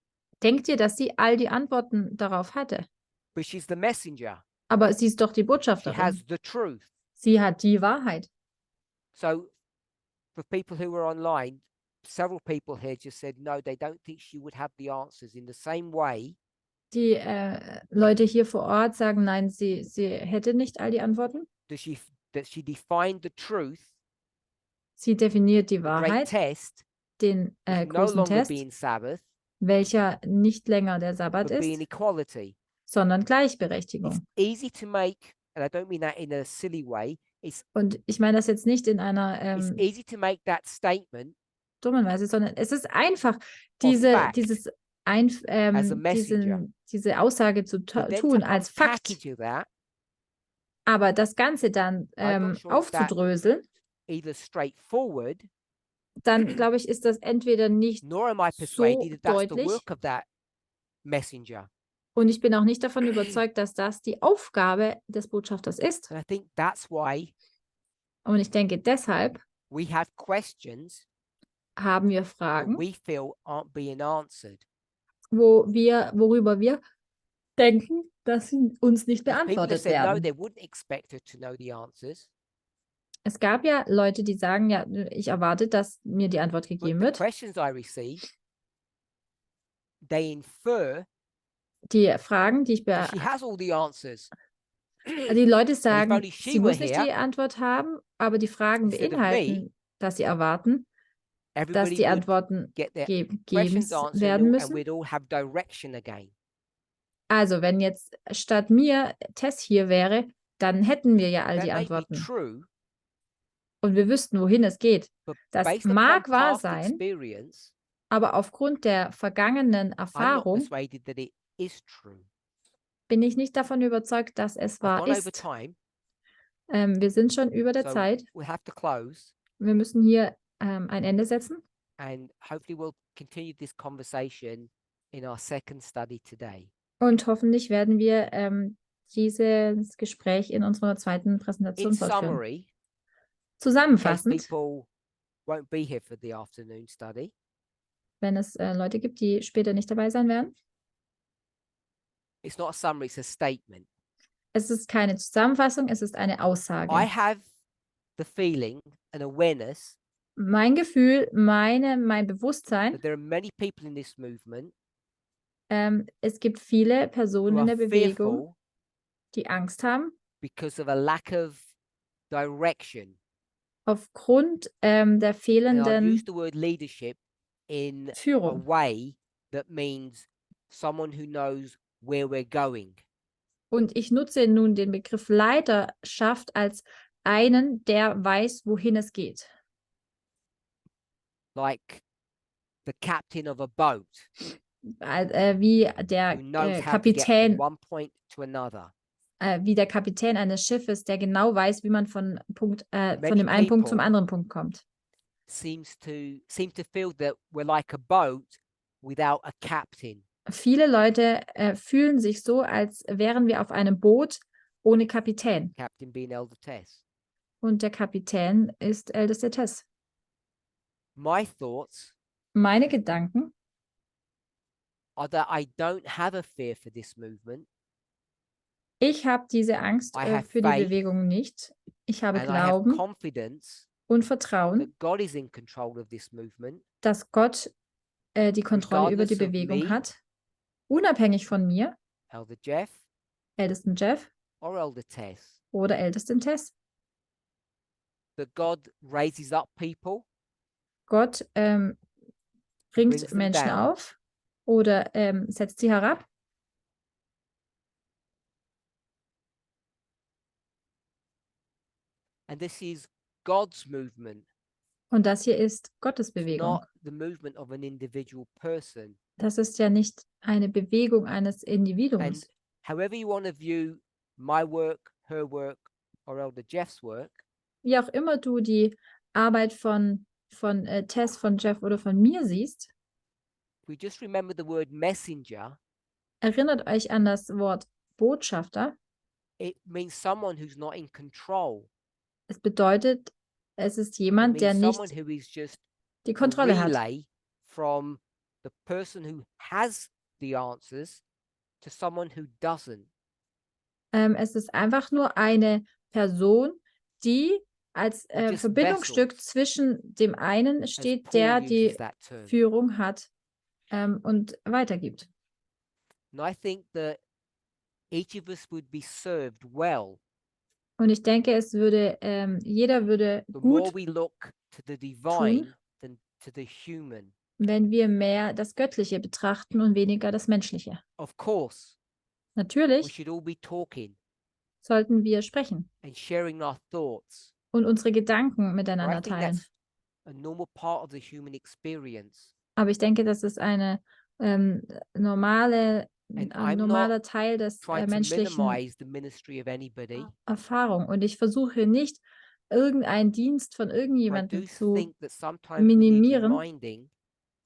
Denkt ihr, dass sie all die Antworten darauf hatte? But she's the messenger. Aber sie ist doch die She Botschafterin. has the truth. Sie hat die Wahrheit. So for people who were online, several people here just said no, they don't think she would have the answers in the same way. Die Leute hier vor Ort sagen, nein, sie hätte nicht all die Antworten. That she defined the truth, Sie definiert die the great Wahrheit, test, den which no großen longer Test, being Sabbath, welcher nicht länger der Sabbat but being ist, equality. sondern It's Gleichberechtigung. easy to make, and I don't mean that in a silly way. It's Und ich meine das jetzt nicht in einer easy to make that statement dummen Weise, sondern es ist einfach, fact as messenger. diese Aussage zu but then tun to als Fakt, unpackage that aber das Ganze dann I'm not sure if that- aufzudröseln, either straightforward, dann glaube ich, ist das entweder nicht nor am I so persuaded that that's the deutlich work of that messenger. und ich bin auch nicht davon überzeugt, dass das die Aufgabe des Botschafters ist. And I think that's why Und ich denke deshalb, we have questions haben wir that Fragen, we feel aren't being answered. worüber wir denken, dass sie uns nicht Because people have beantwortet said no, werden. they wouldn't expect her to know the answers. Es gab ja Leute, die sagen, ja, ich erwarte, dass mir die Antwort But gegeben the wird. questions I receive, they infer Die Fragen, die ich that she has all the answers. die Leute sagen, only she sie were muss nicht here, die Antwort haben, aber die Fragen instead of me, beinhalten, dass sie erwarten, dass Everybody die would Antworten get their gegeben questions answered werden and müssen. we'd all have direction again. Also, wenn jetzt statt mir Tess hier wäre, dann hätten wir ja all That die may be Antworten true, und wir wüssten, wohin es geht. but Das based upon mag wahr past sein, experience, aber aufgrund der vergangenen I'm not Erfahrung persuaded that it is true. bin ich nicht davon überzeugt, dass es I've wahr gone over ist. time, Wir sind schon über der so Zeit. we'll have to close Wir müssen hier ein Ende setzen and hopefully we'll continue this conversation in our second study today. und hoffentlich werden wir dieses Gespräch in unserer zweiten In Präsentation fortführen. summary, in case Zusammenfassend, people won't be here for the afternoon study, wenn es Leute gibt, die später nicht dabei sein werden, it's not a summary, it's a statement. es ist keine Zusammenfassung, es ist eine I Aussage. have the feeling and awareness Mein Gefühl, mein Bewusstsein, that there are many people in this movement es gibt viele who Personen in are der Bewegung, fearful die Angst haben, because of a lack of direction. aufgrund der And I'll use fehlenden the word leadership in a Führung. way that means someone who knows where we're going. Und ich nutze nun den Begriff Leiterschaft als einen, der weiß, wohin es geht. Like the captain of a boat Wie der who knows how to get from Kapitän, one point to another. wie der Kapitän eines Schiffes, der genau weiß, wie man von Many dem einen Punkt zum people anderen Punkt kommt. seem to feel that we're like a boat without a captain. Viele Leute fühlen sich so, als wären wir auf einem Boot ohne Kapitän. Captain being Elder Tess. Und der Kapitän ist älteste Tess. My thoughts Meine Gedanken are that I don't have a fear for this movement, ich habe diese Angst I have für die faith Bewegung nicht. Ich habe and I have Glauben confidence und Vertrauen, that God is in control of this movement, dass Gott die Kontrolle über die regardless of Bewegung me, hat, unabhängig von mir, Elder Jeff ältesten Jeff or Elder Tess. oder ältesten Tess. That God raises up people Gott brings bringt them Menschen down. auf oder setzt sie herab. And this is God's movement, Und das hier ist Gottes it's Bewegung. not the movement of an individual person. Das ist ja nicht eine Bewegung eines And Individuums. however you want to view my work, her work, or Elder Jeff's work, Wie auch immer du die Arbeit von Tess, von Jeff oder von mir siehst, if we just remember the word messenger, erinnert euch an das Wort Botschafter. it means someone who's not in control. Es bedeutet, es ist It jemand, der means someone nicht who is just die a Kontrolle hat. relay from the person who has the answers to someone who doesn't. Es ist einfach nur eine Person, die als Or just Verbindungsstück vessels, zwischen dem einen as steht, Paul der uses die that term. Führung hat und weitergibt. And I think that each of us would be served well Und ich denke, jeder würde the more gut, we look to the divine than to the human. wenn wir mehr das Göttliche betrachten und weniger das Menschliche. Of course, we Natürlich should all be talking sollten wir sprechen and sharing our thoughts. und unsere Gedanken But I miteinander think teilen. that's a normal part of the human experience. Aber ich denke, das ist ein normaler Teil des Trying to menschlichen minimize the ministry of anybody. Erfahrung. Und ich versuche nicht, irgendeinen Dienst von But I do irgendjemandem zu think that sometimes we need minimieren. reminding,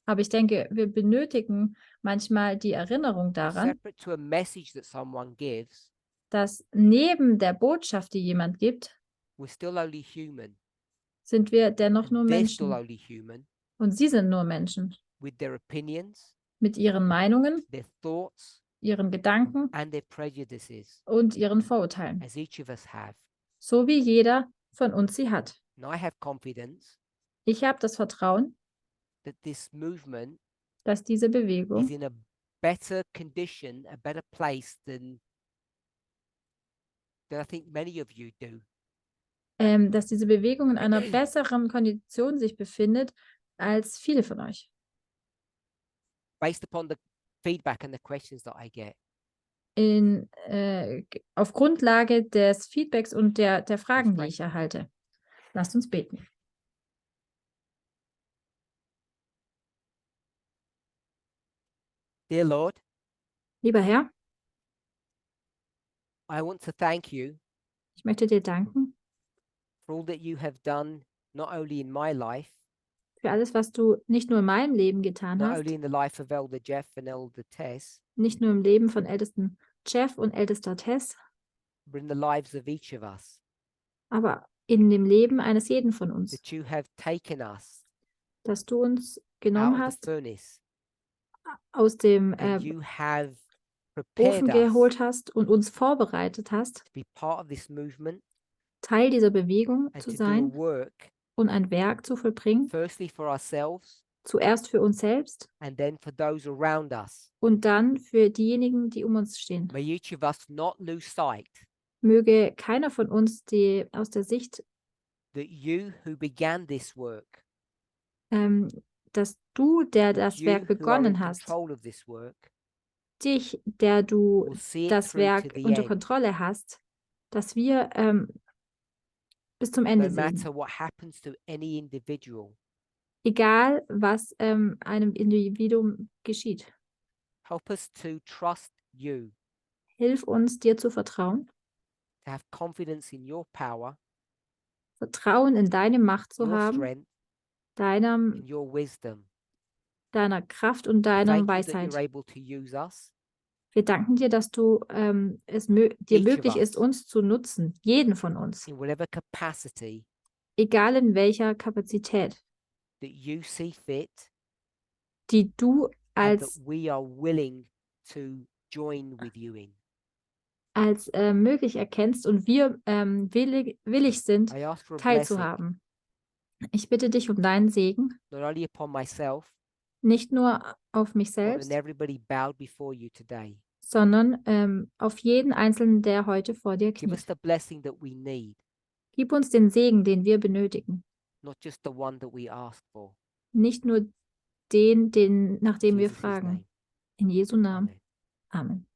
Aber ich denke, wir benötigen manchmal die Erinnerung daran, separate to a message that someone gives, dass neben der Botschaft, die jemand gibt, we're still only human. sind wir dennoch nur And they're still Menschen. only human. Und sie sind nur Menschen with their opinions, mit ihren Meinungen, their thoughts, ihren Gedanken and their prejudices, und ihren Vorurteilen, as each of us have. so wie jeder von uns sie hat. And I have confidence Ich habe das Vertrauen, that this movement dass diese is Bewegung in a better condition, a better place than I think many of you do. dass diese Bewegung in einer besseren Kondition sich befindet als viele von euch. Based upon the feedback and the questions that I get. Auf Grundlage des Feedbacks und der Fragen, die ich erhalte. Lasst uns beten. Dear Lord, Lieber Herr, I want to thank you ich möchte dir danken for all that you have done, not only in my life, für alles, was du nicht nur in meinem Leben getan not hast, only in the life of Elder Jeff and Elder Tess, nicht nur im Leben von Ältesten Jeff und Ältester Tess, but in the lives of each of us, aber in dem Leben eines jeden von uns, that you have taken us dass du uns out genommen of the hast, furnace aus dem and you have Ofen prepared us geholt hast und uns vorbereitet hast, to be part of this movement Teil dieser Bewegung and zu to do a sein work, und ein Werk zu vollbringen, firstly for ourselves zuerst für uns selbst and then for those around us. und dann für diejenigen, die um uns stehen. May each of us not lose sight Möge keiner von uns aus der Sicht, that you who began this work, dass du, der that das you Werk who are in begonnen hast, control of this work, dich, der du will see it das through to Werk the unter end, Kontrolle hast, dass wir bis zum no Ende sehen. matter what happens to any individual. Egal, was einem Individuum geschieht. Help us to trust you, Hilf uns, dir zu vertrauen, to have confidence in your power, Vertrauen in deine Macht zu your haben, strength, deiner and your wisdom. Kraft und deiner Thank you that you're Weisheit. able to use us, Wir danken dir, dass dir Each of möglich ist, us. uns zu nutzen, jeden von uns, in whatever capacity egal in welcher Kapazität, that you see fit, die du and that als we are willing to join with you in. möglich erkennst und wir willig sind, I ask for a blessing, teilzuhaben. Ich bitte dich um deinen Segen, not only upon myself, nicht nur auf mich but on selbst, everybody bowed before you today. sondern auf jeden Einzelnen, der heute vor dir Give us kniet. the blessing that we need, Gib uns den Segen, den wir benötigen, not just the one that we ask for. nicht nur den, nach dem In wir Jesus' fragen. name. In Jesu Namen. Amen. Amen.